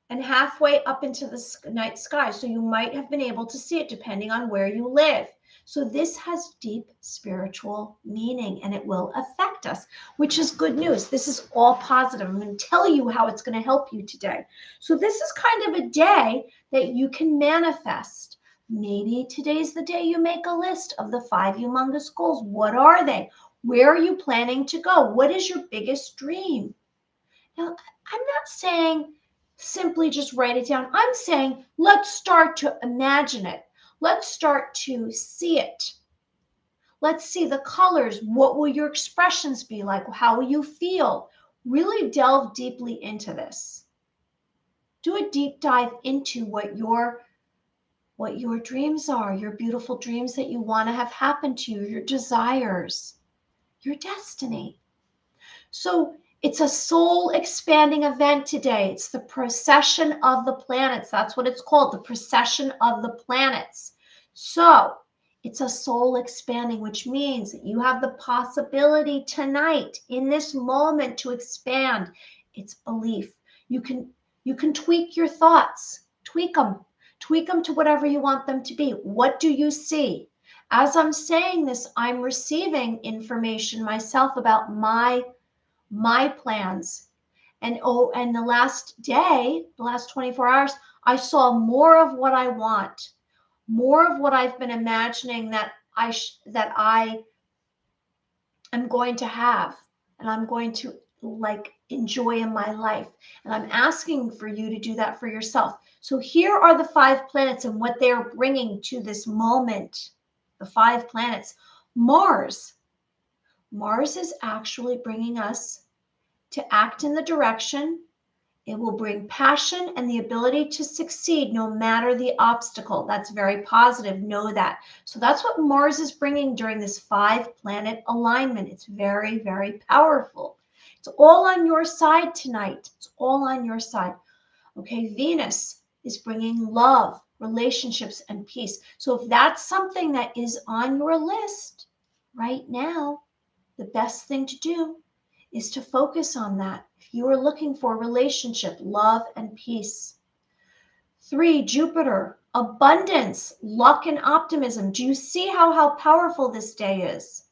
and halfway up into the night sky. So you might have been able to see it depending on where you live. So this has deep spiritual meaning and it will affect us, which is good news. This is all positive. I'm going to tell you how it's going to help you today. So this is kind of a day that you can manifest. Maybe today's the day you make a list of the 5 humongous goals. What are they? Where are you planning to go? What is your biggest dream? Now, I'm not saying simply just write it down. I'm saying let's start to imagine it. Let's start to see it. Let's see the colors. What will your expressions be like? How will you feel? Really delve deeply into this. Do a deep dive into what your dreams are, your beautiful dreams that you want to have happen to you, your desires, your destiny. So it's a soul expanding event today. It's the procession of the planets. That's what it's called, the procession of the planets. So it's a soul expanding, which means that you have the possibility tonight in this moment to expand. It's belief. You can tweak your thoughts, tweak them to whatever you want them to be. What do you see? As I'm saying this, I'm receiving information myself about my plans. And the last day, the last 24 hours, I saw more of what I want, more of what I've been imagining that I am going to have and I'm going to like enjoy in my life. And I'm asking for you to do that for yourself. So here are the 5 planets and what they are bringing to this moment. The 5 planets. Mars is actually bringing us to act in the direction. It will bring passion and the ability to succeed no matter the obstacle. That's very positive. Know that. So that's what Mars is bringing during this 5 planet alignment. It's very, very powerful. It's all on your side tonight. It's all on your side. Okay, Venus is bringing love, relationships, and peace. So if that's something that is on your list right now, the best thing to do is to focus on that. If you are looking for relationship, love, and peace. 3, Jupiter, abundance, luck, and optimism. Do you see how powerful this day is?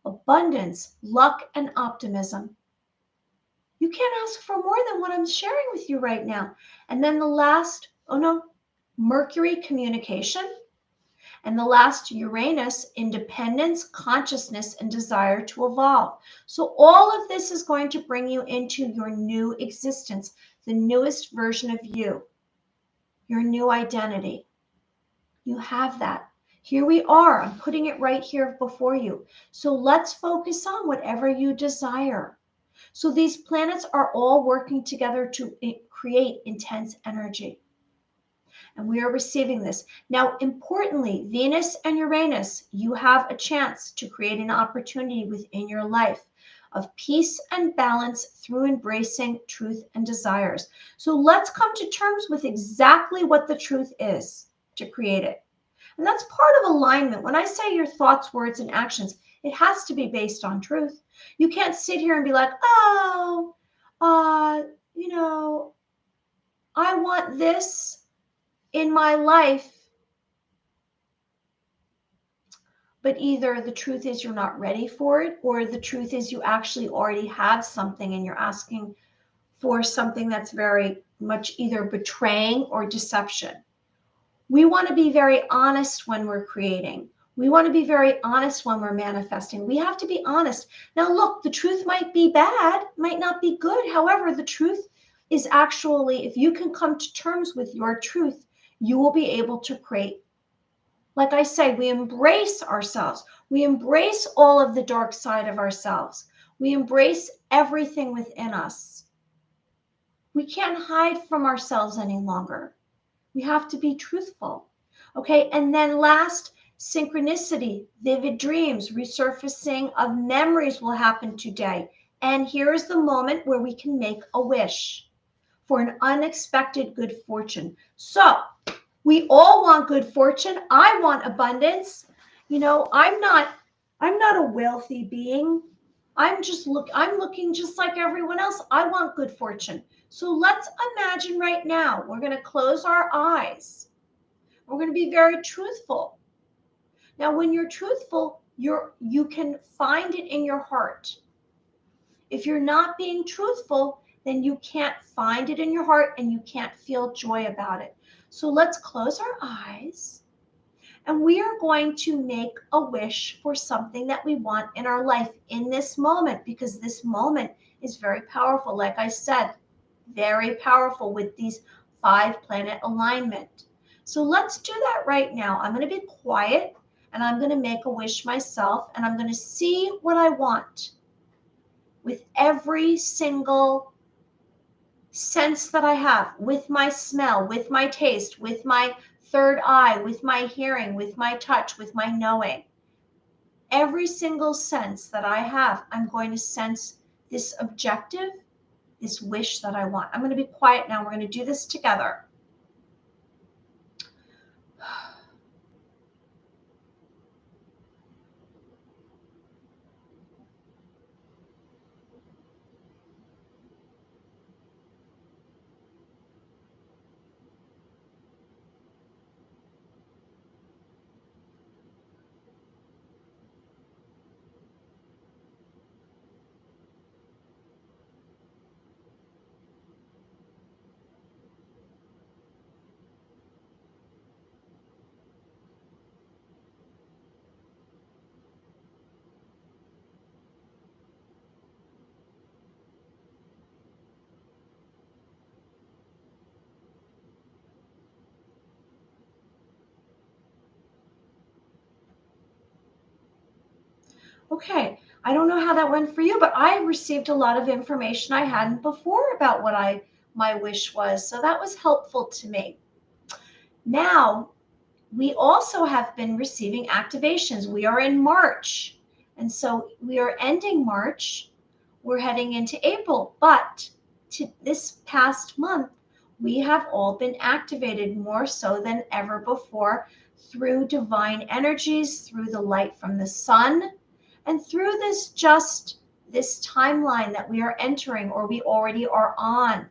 Abundance, luck, and optimism. You can't ask for more than what I'm sharing with you right now. And then the last, Mercury, communication. And the last, Uranus, independence, consciousness, and desire to evolve. So all of this is going to bring you into your new existence, the newest version of you, your new identity. You have that. Here we are. I'm putting it right here before you. So let's focus on whatever you desire. So these planets are all working together to create intense energy. And we are receiving this. Now, importantly, Venus and Uranus, you have a chance to create an opportunity within your life of peace and balance through embracing truth and desires. So let's come to terms with exactly what the truth is to create it. And that's part of alignment. When I say your thoughts, words, and actions, it has to be based on truth. You can't sit here and be like, I want this in my life, but either the truth is you're not ready for it, or the truth is you actually already have something and you're asking for something that's very much either betraying or deception. We want to be very honest when we're creating. We want to be very honest when we're manifesting. We have to be honest. Now, look, the truth might be bad, might not be good. However, the truth is actually, if you can come to terms with your truth, you will be able to create. Like I say, we embrace ourselves. We embrace all of the dark side of ourselves. We embrace everything within us. We can't hide from ourselves any longer. We have to be truthful. Okay, and then last, Synchronicity, vivid dreams, resurfacing of memories will happen today. And here is the moment where we can make a wish for an unexpected good fortune. So we all want good fortune. I want abundance. I'm not a wealthy being. I'm looking just like everyone else. I want good fortune. So let's imagine right now, we're going to close our eyes. We're going to be very truthful. Now, when you're truthful, you can find it in your heart. If you're not being truthful, then you can't find it in your heart and you can't feel joy about it. So let's close our eyes and we are going to make a wish for something that we want in our life in this moment, because this moment is very powerful. Like I said, very powerful with these 5-planet alignment. So let's do that right now. I'm going to be quiet and I'm going to make a wish myself and I'm going to see what I want with every single sense that I have, with my smell, with my taste, with my third eye, with my hearing, with my touch, with my knowing. Every single sense that I have, I'm going to sense this objective, this wish that I want. I'm going to be quiet now. We're going to do this together. Okay, I don't know how that went for you, but I received a lot of information I hadn't before about what my wish was. So that was helpful to me. Now, we also have been receiving activations. We are in March. And so we are ending March. We're heading into April. But this past month, we have all been activated more so than ever before through divine energies, through the light from the sun, and through this timeline that we are entering or we already are on.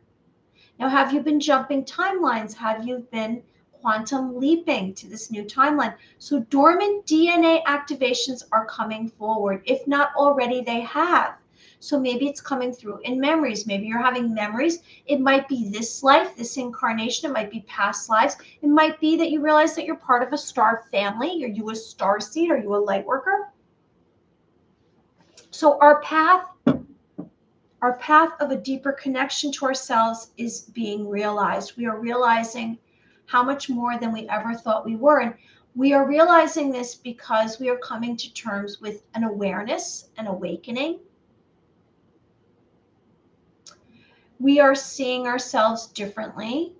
Now, have you been jumping timelines? Have you been quantum leaping to this new timeline? So dormant DNA activations are coming forward. If not already, they have. So maybe it's coming through in memories. Maybe you're having memories. It might be this life, this incarnation. It might be past lives. It might be that you realize that you're part of a star family. Are you a star seed? Are you a light worker? So our path of a deeper connection to ourselves is being realized. We are realizing how much more than we ever thought we were. And we are realizing this because we are coming to terms with an awareness, an awakening. We are seeing ourselves differently.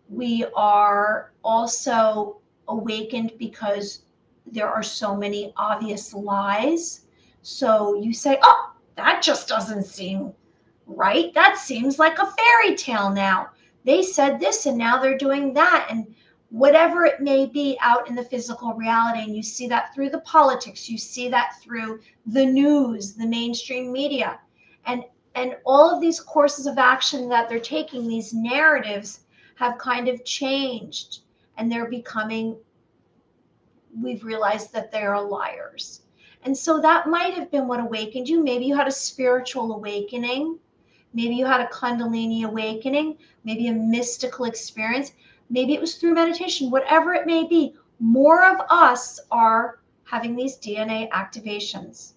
We are also awakened because there are so many obvious lies. So you say, oh, that just doesn't seem right. That seems like a fairy tale now. They said this and now they're doing that. And whatever it may be out in the physical reality, and you see that through the politics, you see that through the news, the mainstream media, and all of these courses of action that they're taking, these narratives have kind of changed and we've realized that they are liars. And so that might have been what awakened you. Maybe you had a spiritual awakening. Maybe you had a Kundalini awakening, maybe a mystical experience. Maybe it was through meditation, whatever it may be. More of us are having these DNA activations.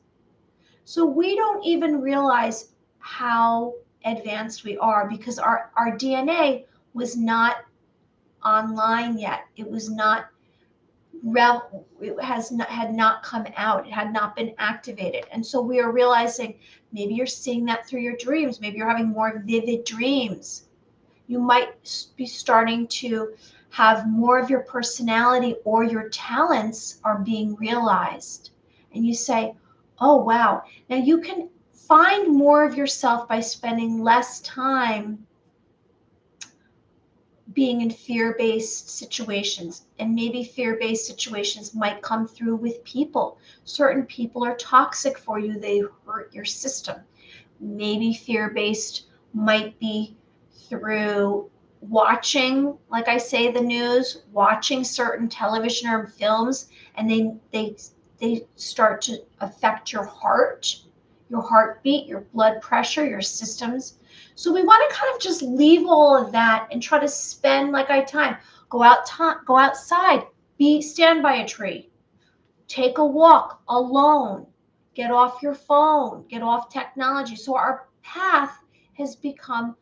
So we don't even realize how advanced we are because our DNA was not online yet. It was not had not come out. It had not been activated. And so we are realizing maybe you're seeing that through your dreams. Maybe you're having more vivid dreams. You might be starting to have more of your personality or your talents are being realized. And you say, oh, wow. Now you can find more of yourself by spending less time being in fear-based situations. And maybe fear-based situations might come through with people. Certain people are toxic for you. They hurt your system. Maybe fear-based might be through watching, like I say, the news, watching certain television or films, and they start to affect your heart, your heartbeat, your blood pressure, your systems. So we want to kind of just leave all of that and try to spend like our time. Go outside, stand by a tree, take a walk alone, get off your phone, get off technology. So our path has become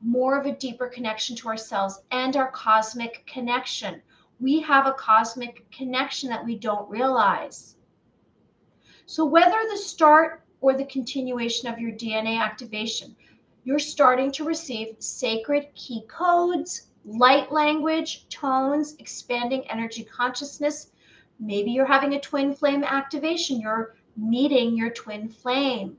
more of a deeper connection to ourselves and our cosmic connection. We have a cosmic connection that we don't realize. So whether the start or the continuation of your DNA activation, you're starting to receive sacred key codes, light language, tones, expanding energy consciousness. Maybe you're having a twin flame activation. You're meeting your twin flame.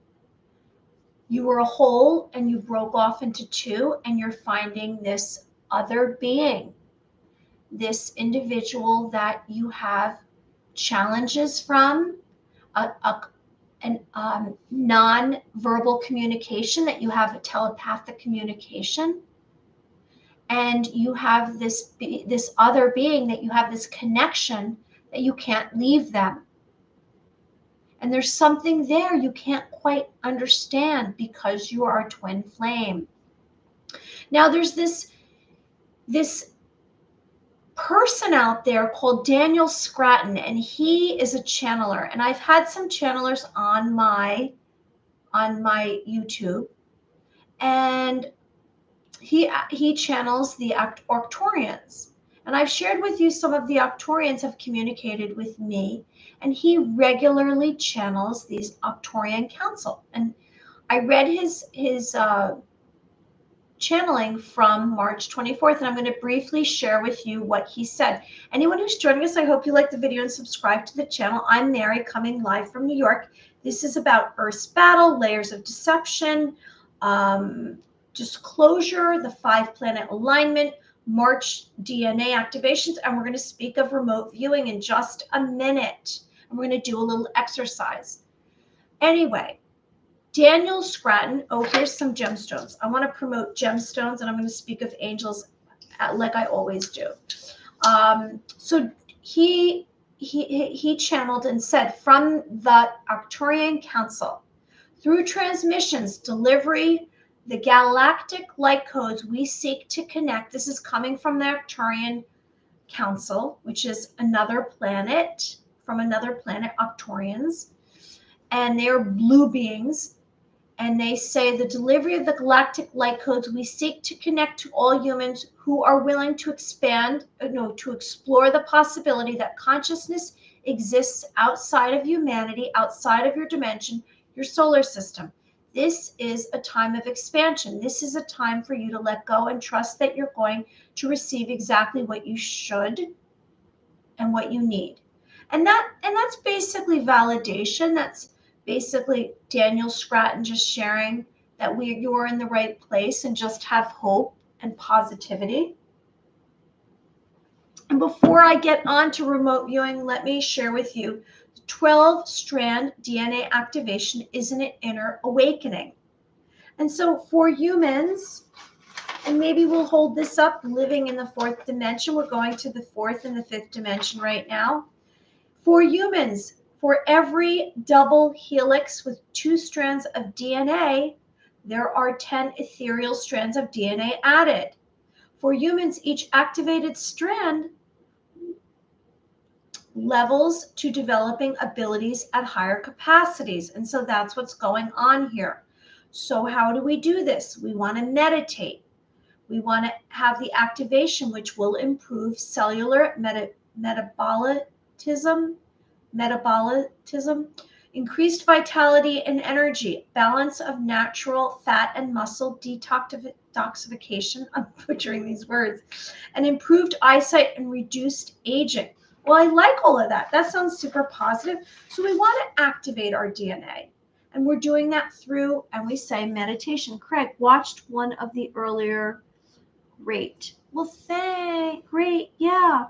You were a whole and you broke off into two, and you're finding this other being, this individual that you have challenges from, an non-verbal communication, that you have a telepathic communication, and you have this other being that you have this connection that you can't leave them. And there's something there you can't quite understand because you are a twin flame. Now there's this person out there called Daniel Scratton, and he is a channeler. And I've had some channelers on my YouTube, and he channels the Arcturians. And I've shared with you some of the Arcturians have communicated with me, and he regularly channels these Arcturian council. And I read his channeling from March 24th, and I'm going to briefly share with you what he said. Anyone who's joining us, I hope you like the video and subscribe to the channel. I'm Mary, coming live from New York. This is about Earth's battle, layers of deception, disclosure, the 5-planet alignment, March DNA activations, and we're going to speak of remote viewing in just a minute. And we're going to do a little exercise. Anyway, Daniel Scratton. Oh, here's some gemstones. I want to promote gemstones, and I'm going to speak of angels like I always do. So he channeled and said, from the Arcturian Council, through transmissions, delivery, the galactic light codes we seek to connect. This is coming from the Arcturian Council, which is another planet, from another planet, Arcturians. And they are blue beings. And they say the delivery of the galactic light codes we seek to connect to all humans who are willing to to explore the possibility that consciousness exists outside of humanity, outside of your dimension, your solar system. This is a time of expansion. This is a time for you to let go and trust that you're going to receive exactly what you should and what you need. And that's basically validation. That's basically Daniel Scratton just sharing that you're in the right place, and just have hope and positivity. And before I get on to remote viewing, let me share with you, 12-strand DNA activation is an inner awakening. And so for humans, and maybe we'll hold this up, living in the 4th dimension. We're going to the 4th and the 5th dimension right now. For humans, for every double helix with 2 strands of DNA, there are 10 ethereal strands of DNA added. For humans, each activated strand levels to developing abilities at higher capacities. And so that's what's going on here. So how do we do this? We want to meditate. We want to have the activation, which will improve cellular metabolism. increased vitality and energy, balance of natural fat and muscle detoxification, I'm butchering these words, and improved eyesight and reduced aging. Well, I like all of that. That sounds super positive. So we want to activate our DNA. And we're doing that through, and we say meditation. Craig watched one of the earlier. Great. Well, great. Yeah.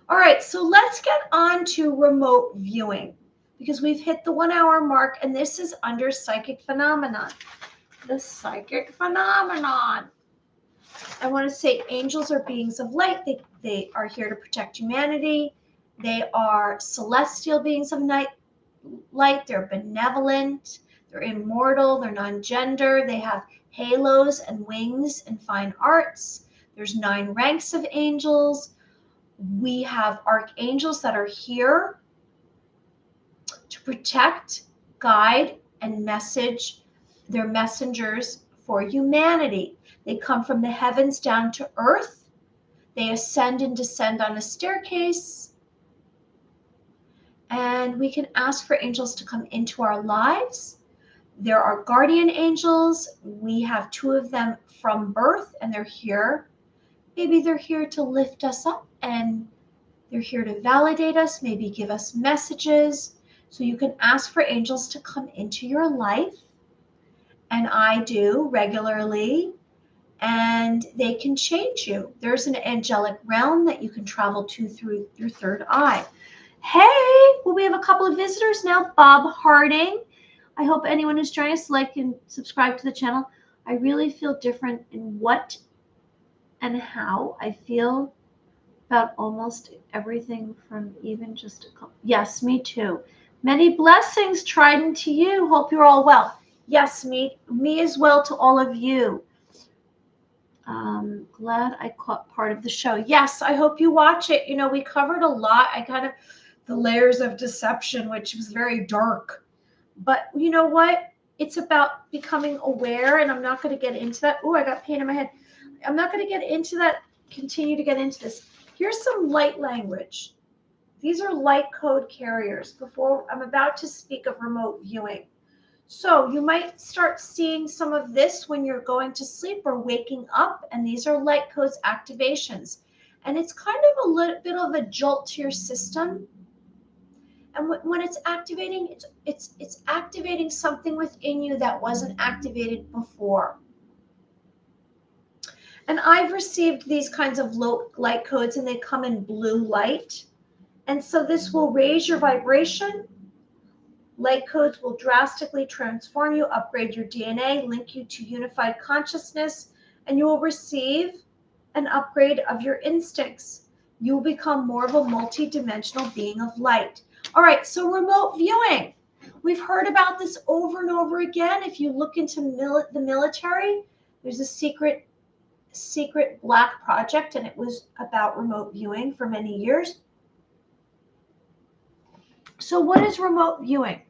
All right. So let's get on to remote viewing because we've hit the 1 hour mark and this is under psychic phenomenon. The psychic phenomenon. I want to say angels are beings of light. They are here to protect humanity. They are celestial beings of light. They're benevolent. They're immortal. They're non-gender. They have halos and wings and fine arts. There's 9 ranks of angels. We have archangels that are here to protect, guide, and message. They're messengers for humanity. They come from the heavens down to earth. They ascend and descend on a staircase. And we can ask for angels to come into our lives. There are guardian angels. We have 2 of them from birth, and they're here. Maybe they're here to lift us up, and they're here to validate us, maybe give us messages. So you can ask for angels to come into your life. And I do regularly. And they can change you. There's an angelic realm that you can travel to through your third eye. Hey, well, we have a couple of visitors now. Bob Harding. I hope anyone who's joining us like and subscribe to the channel. I really feel different in what and how I feel about almost everything from even just a couple. Yes, me too. Many blessings, Trident, to you. Hope you're all well. Yes, me as well to all of you. Glad I caught part of the show. Yes, I hope you watch it. You know, we covered a lot. The layers of deception, which was very dark. But you know what? It's about becoming aware, and I'm not going to get into that. Oh, I got pain in my head. I'm not going to get into that. Continue to get into this. Here's some light language. These are light code carriers. Before I'm about to speak of remote viewing. So you might start seeing some of this when you're going to sleep or waking up, and these are light codes activations. And it's kind of a little bit of a jolt to your system. And when it's activating, it's activating something within you that wasn't activated before. And I've received these kinds of low light codes, and they come in blue light. And so this will raise your vibration. Light codes will drastically transform you, upgrade your DNA, link you to unified consciousness, and you will receive an upgrade of your instincts. You will become more of a multi-dimensional being of light. All right, so remote viewing. We've heard about this over and over again. If you look into the military, there's a secret black project, and it was about remote viewing for many years. So what is remote viewing?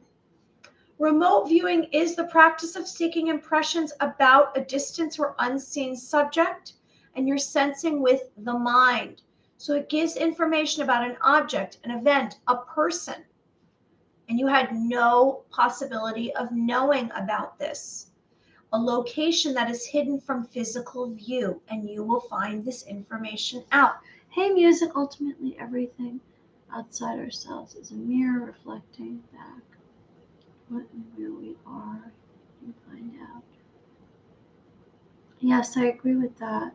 Remote viewing is the practice of seeking impressions about a distant or unseen subject, and you're sensing with the mind. So it gives information about an object, an event, a person, and you had no possibility of knowing about this. A location that is hidden from physical view, and you will find this information out. Hey, music, ultimately everything outside ourselves is a mirror reflecting back what and where we are and find out. Yes, I agree with that.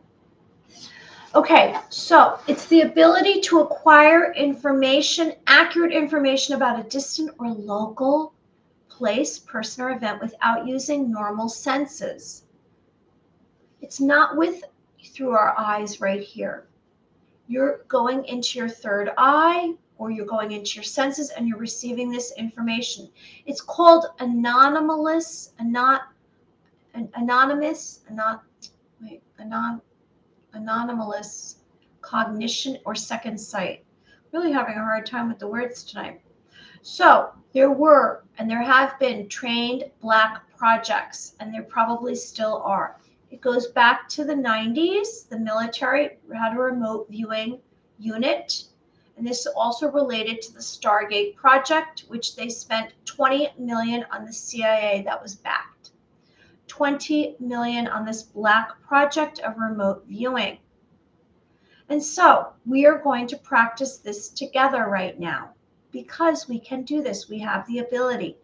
Okay, so it's the ability to acquire information, accurate information about a distant or local place, person, or event without using normal senses. It's not through our eyes right here. You're going into your third eye, or you're going into your senses, and you're receiving this information. It's called anonymous cognition or second sight. Really having a hard time with the words tonight. So there were, and there have been, trained black projects, and there probably still are. It goes back to the 90s. The military had a remote viewing unit, And this is also related to the Stargate project, which they spent $20 million on the CIA that was backed. $20 million on this black project of remote viewing. And so we are going to practice this together right now because we can do this. We have the ability.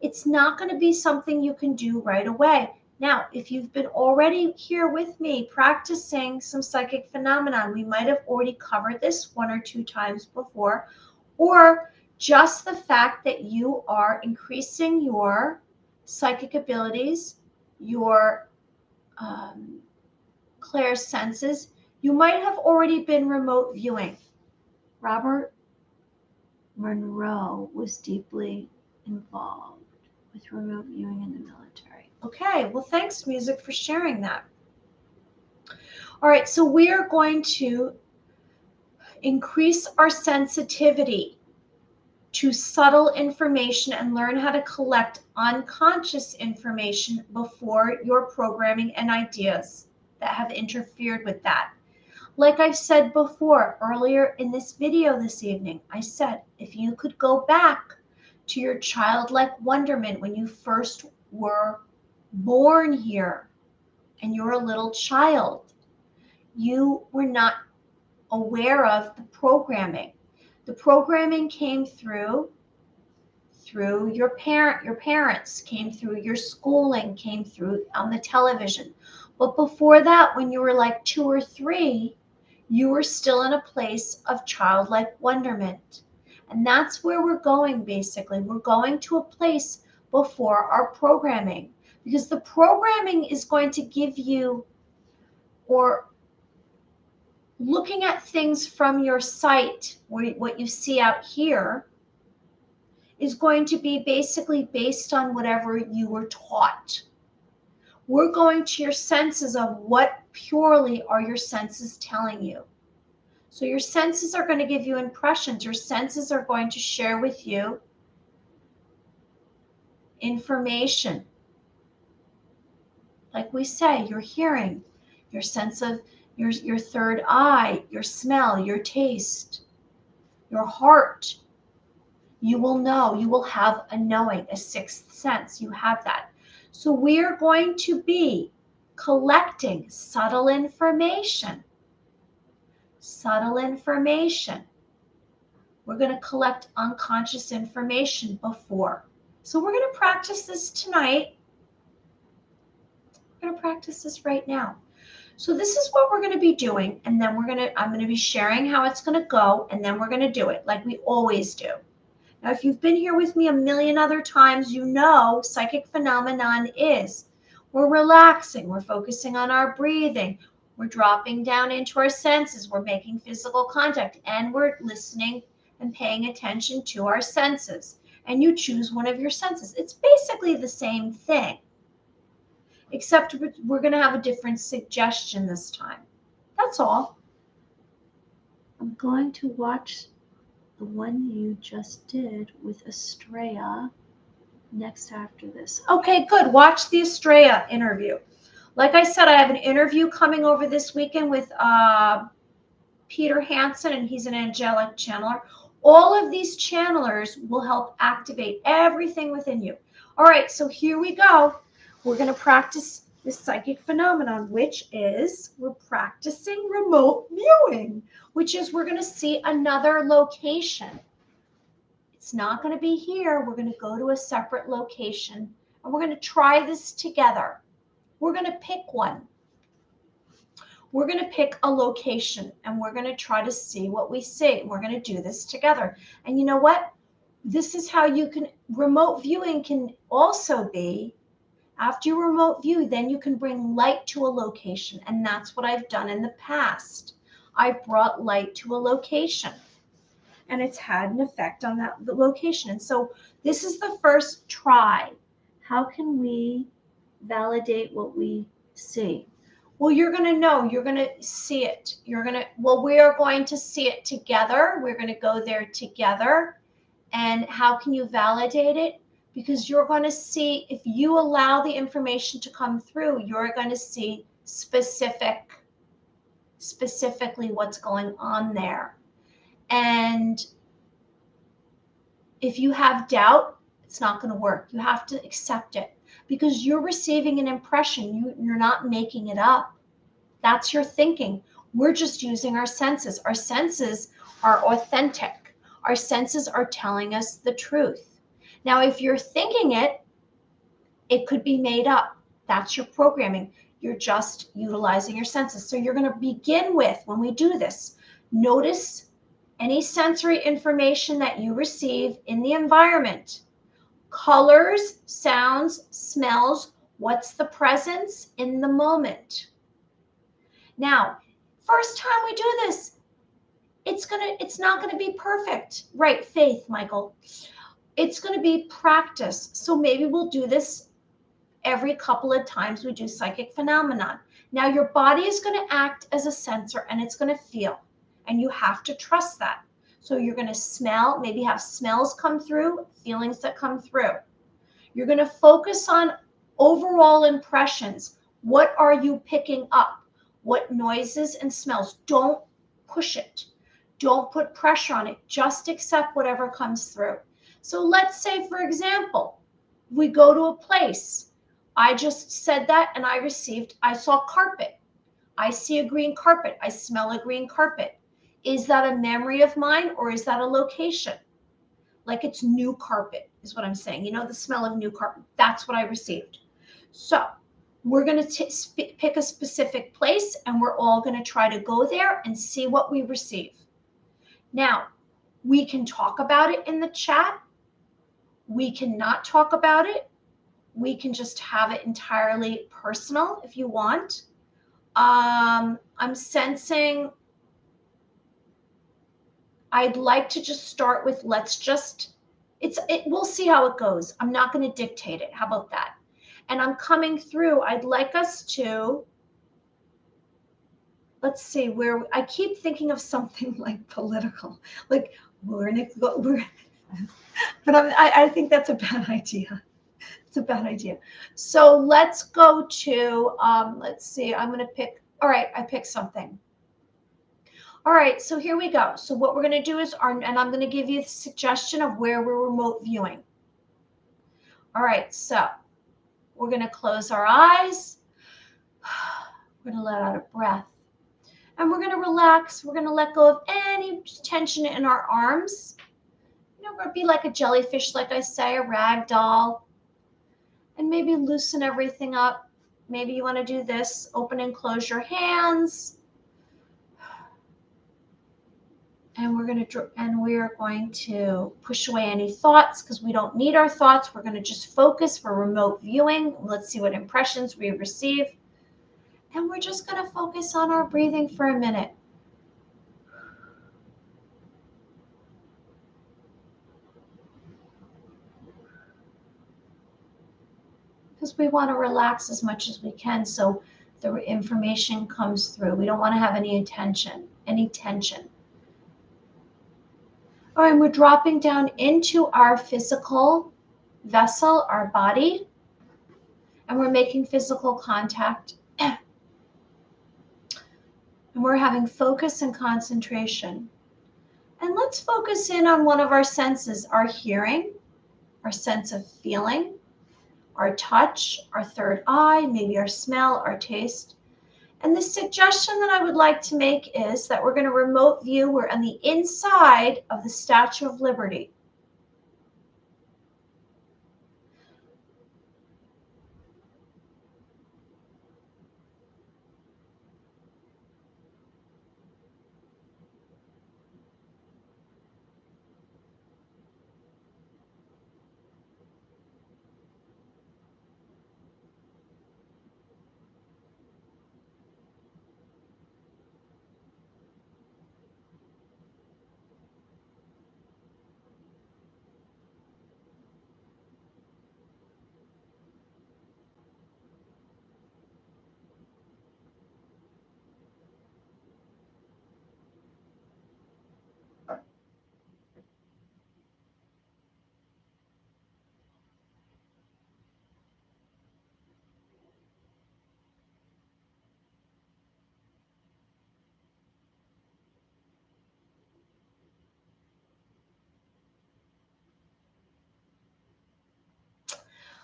It's not going to be something you can do right away. Now, if you've been already here with me practicing some psychic phenomenon, we might have already covered this 1 or 2 times before, or just the fact that you are increasing your psychic abilities, your clairsenses, you might have already been remote viewing. Robert Monroe was deeply involved with remote viewing in the military. Okay, well, thanks, music, for sharing that. All right, so we are going to increase our sensitivity to subtle information and learn how to collect unconscious information before your programming and ideas that have interfered with that. Like I've said before, earlier in this video this evening, I said, if you could go back to your childlike wonderment when you first were born here and you're a little child, you were not aware of the programming. The programming came through your parents, came through your schooling, came through on the television. But before that, when you were like 2 or 3, you were still in a place of childlike wonderment. And that's where we're going, basically. We're going to a place before our programming, because the programming is going to give you, or looking at things from your sight, what you see out here, is going to be basically based on whatever you were taught. We're going to your senses of what purely are your senses telling you. So your senses are going to give you impressions. Your senses are going to share with you information. Like we say, your hearing, your sense of your third eye, your smell, your taste, your heart. You will know, you will have a knowing, a sixth sense. You have that. So we are going to be collecting subtle information. Subtle information. We're going to collect unconscious information before. So we're going to practice this tonight. We're going to practice this right now. So this is what we're going to be doing, and then I'm going to be sharing how it's going to go, and then we're going to do it like we always do. Now, if you've been here with me a million other times, you know psychic phenomenon is we're relaxing, we're focusing on our breathing, we're dropping down into our senses, we're making physical contact, and we're listening and paying attention to our senses. And you choose one of your senses. It's basically the same thing, except we're going to have a different suggestion this time. That's all. I'm going to watch the one you just did with Estrella next after this. Okay, good. Watch the Estrella interview. Like I said, I have an interview coming over this weekend with Peter Hansen, and he's an angelic channeler. All of these channelers will help activate everything within you. All right, so here we go. We're going to practice this psychic phenomenon, which is we're practicing remote viewing, which is we're going to see another location. It's not going to be here. We're going to go to a separate location, and we're going to try this together. We're going to pick one. We're going to pick a location, and we're going to try to see what we see. We're going to do this together. And you know what? This is how you can, remote viewing can also be, after you remote view, then you can bring light to a location. And that's what I've done in the past. I've brought light to a location, and it's had an effect on the location. And so this is the first try. How can we validate what we see? Well, you're going to know, you're going to see it. We are going to see it together. We're going to go there together. And how can you validate it? Because you're going to see, if you allow the information to come through, you're going to see specifically what's going on there. And if you have doubt, it's not going to work. You have to accept it because you're receiving an impression. You're not making it up. That's your thinking. We're just using our senses. Our senses are authentic. Our senses are telling us the truth. Now, if you're thinking it, it could be made up. That's your programming. You're just utilizing your senses. So you're going to begin with, when we do this, notice any sensory information that you receive in the environment. Colors, sounds, smells, what's the presence in the moment? Now, first time we do this, it's not gonna be perfect. Right, Faith, Michael. It's gonna be practice. So maybe we'll do this every couple of times we do psychic phenomenon. Now your body is gonna act as a sensor and it's gonna feel, and you have to trust that. So you're gonna smell, maybe have smells come through, feelings that come through. You're gonna focus on overall impressions. What are you picking up? What noises and smells? Don't push it. Don't put pressure on it. Just accept whatever comes through. So let's say, for example, we go to a place. I just said that and I saw carpet. I see a green carpet. I smell a green carpet. Is that a memory of mine or is that a location? Like it's new carpet is what I'm saying. You know, the smell of new carpet. That's what I received. So we're going to pick a specific place and we're all going to try to go there and see what we receive. Now, we can talk about it in the chat. We cannot talk about it. We can just have it entirely personal if you want. I'm sensing I'd like to just start with we'll see how it goes. I'm not going to dictate it. How about that? And I'm coming through. I'd like us to, let's see, where I keep thinking of something like political, like but I think that's a bad idea. It's a bad idea. So let's go to, let's see, I'm going to pick, all right, I picked something. All right, so here we go. So what we're going to do is, and I'm going to give you the suggestion of where we're remote viewing. All right, so we're going to close our eyes. We're going to let out a breath. And we're going to relax. We're going to let go of any tension in our arms. You know, we're going to be like a jellyfish, like I say, a rag doll. And maybe loosen everything up. Maybe you want to do this. Open and close your hands. And we are going to push away any thoughts because we don't need our thoughts. We're going to just focus for remote viewing. Let's see what impressions we receive. And we're just going to focus on our breathing for a minute. Because we want to relax as much as we can so the information comes through. We don't want to have any tension. All right, we're dropping down into our physical vessel, our body, and we're making physical contact. And we're having focus and concentration. And let's focus in on one of our senses, our hearing, our sense of feeling, our touch, our third eye, maybe our smell, our taste. And the suggestion that I would like to make is that we're going to remote view. We're on the inside of the Statue of Liberty.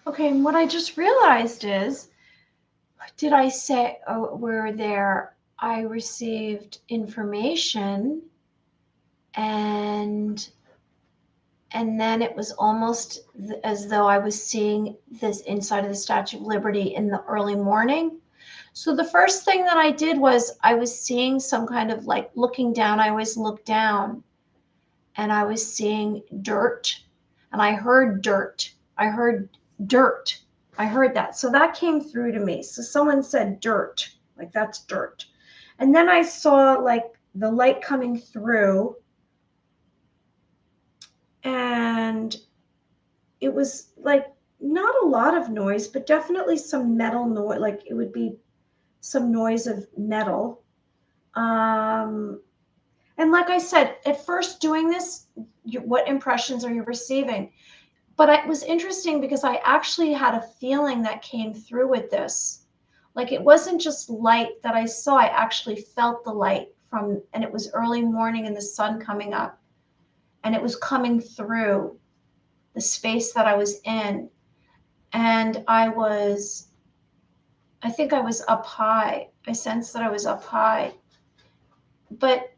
Okay, and what I just realized is, did I say where there I received information and then it was almost as though I was seeing this inside of the Statue of Liberty in the early morning. So the first thing that I did was I was seeing some kind of like looking down. I always look down and I was seeing dirt and I heard dirt. I heard dirt. I heard that. So that came through to me. So someone said dirt, like that's dirt. And then I saw like the light coming through and it was like not a lot of noise, but definitely some metal noise. Like it would be some noise of metal. And like I said, at first doing this, what impressions are you receiving? But it was interesting because I actually had a feeling that came through with this. Like it wasn't just light that I saw, I actually felt the light from, and it was early morning and the sun coming up, and it was coming through the space that I was in. And I think I was up high. I sensed that I was up high. But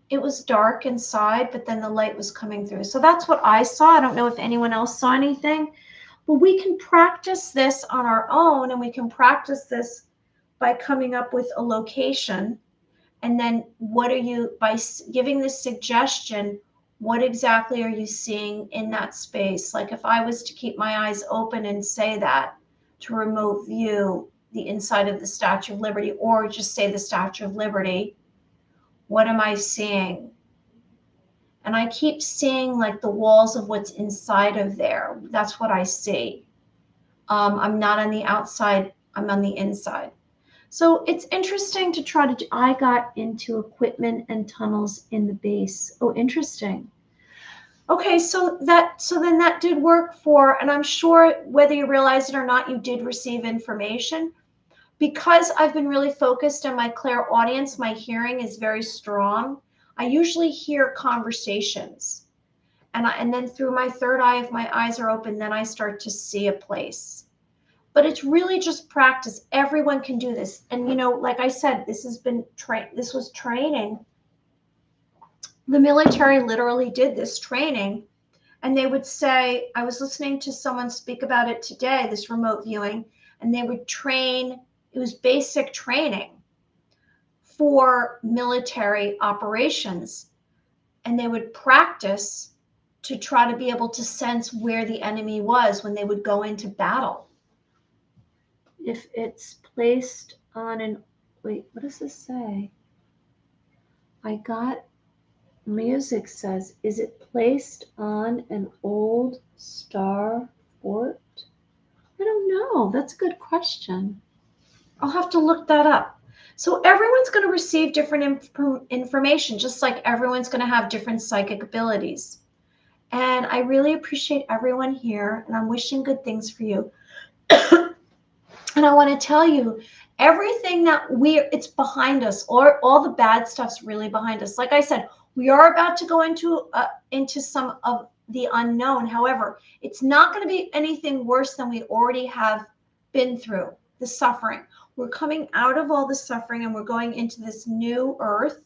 it was dark inside, but then the light was coming through. So that's what I saw. I don't know if anyone else saw anything, but we can practice this on our own, and we can practice this by coming up with a location. And then what are you, by giving this suggestion, what exactly are you seeing in that space? Like if I was to keep my eyes open and say that to remote view the inside of the Statue of Liberty, or just say the Statue of Liberty, what am I seeing? And I keep seeing like the walls of what's inside of there. That's what I see. I'm not on the outside, I'm on the inside. So it's interesting to try to do. I got into equipment and tunnels in the base. Oh, interesting. Okay, so then that did work for, and I'm sure whether you realize it or not, you did receive information. Because I've been really focused on my clairaudience, my hearing is very strong. I usually hear conversations. And then through my third eye, if my eyes are open, then I start to see a place. But it's really just practice. Everyone can do this. And like I said, this was training. The military literally did this training. And they would say, I was listening to someone speak about it today, this remote viewing, and they would train, it was basic training for military operations. And they would practice to try to be able to sense where the enemy was when they would go into battle. If it's placed on an, wait, what does this say? I got music says, is it placed on an old star fort? I don't know. That's a good question. I'll have to look that up. So everyone's going to receive different information, just like everyone's going to have different psychic abilities. And I really appreciate everyone here, and I'm wishing good things for you. And I want to tell you, everything that it's behind us, or all the bad stuff's really behind us. Like I said, we are about to go into some of the unknown. However, it's not going to be anything worse than we already have been through, the suffering. We're coming out of all the suffering, and we're going into this new earth,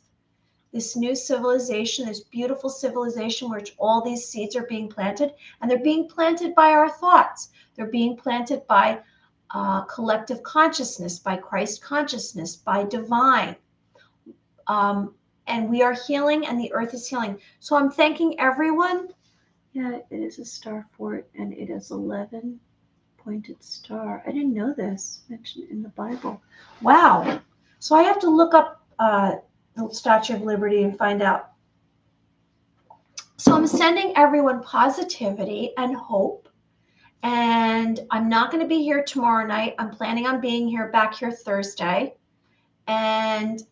this new civilization, this beautiful civilization where all these seeds are being planted, and they're being planted by our thoughts. They're being planted by collective consciousness, by Christ consciousness, by divine. And we are healing, and the earth is healing. So I'm thanking everyone. Yeah, it is a star fort, and it is 11 pointed star. I didn't know this mentioned in the Bible. Wow. So I have to look up the Statue of Liberty and find out. So I'm sending everyone positivity and hope. And I'm not going to be here tomorrow night. I'm planning on being back here Thursday, and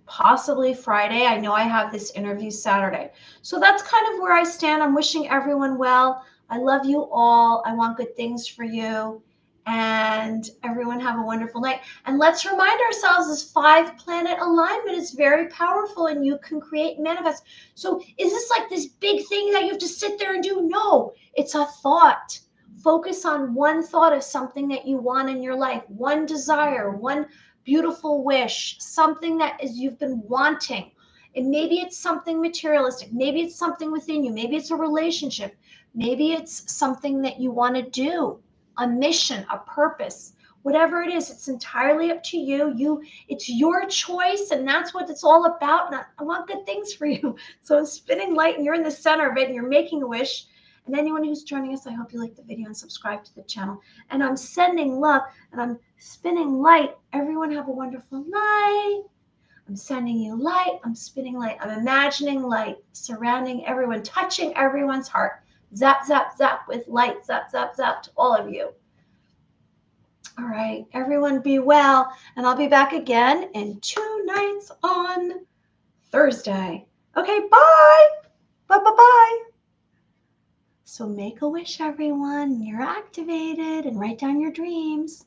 possibly Friday. I know I have this interview Saturday. So that's kind of where I stand. I'm wishing everyone well. I love you all. I want good things for you. And everyone Everyone have a wonderful night. And let's remind ourselves this 5-planet alignment is very powerful and you can create and manifest. So is this like this big thing that you have to sit there and do? No, it's a thought. Focus on one thought of something that you want in your life, one desire, one beautiful wish, something that is you've been wanting. And maybe it's something materialistic. Maybe it's something within you. Maybe it's a relationship. Maybe it's something that you want to do, a mission, a purpose. Whatever it is, it's entirely up to you. It's your choice, and that's what it's all about. And I want good things for you. So I'm spinning light, and you're in the center of it, and you're making a wish. And anyone who's joining us, I hope you like the video and subscribe to the channel. And I'm sending love, and I'm spinning light. Everyone have a wonderful night. I'm sending you light. I'm spinning light. I'm imagining light surrounding everyone, touching everyone's heart. Zap, zap, zap with light. Zap, zap, zap to all of you. All right, everyone be well. And I'll be back again in 2 nights on Thursday. Okay, bye. Bye-bye-bye. So make a wish, everyone. You're activated, and write down your dreams.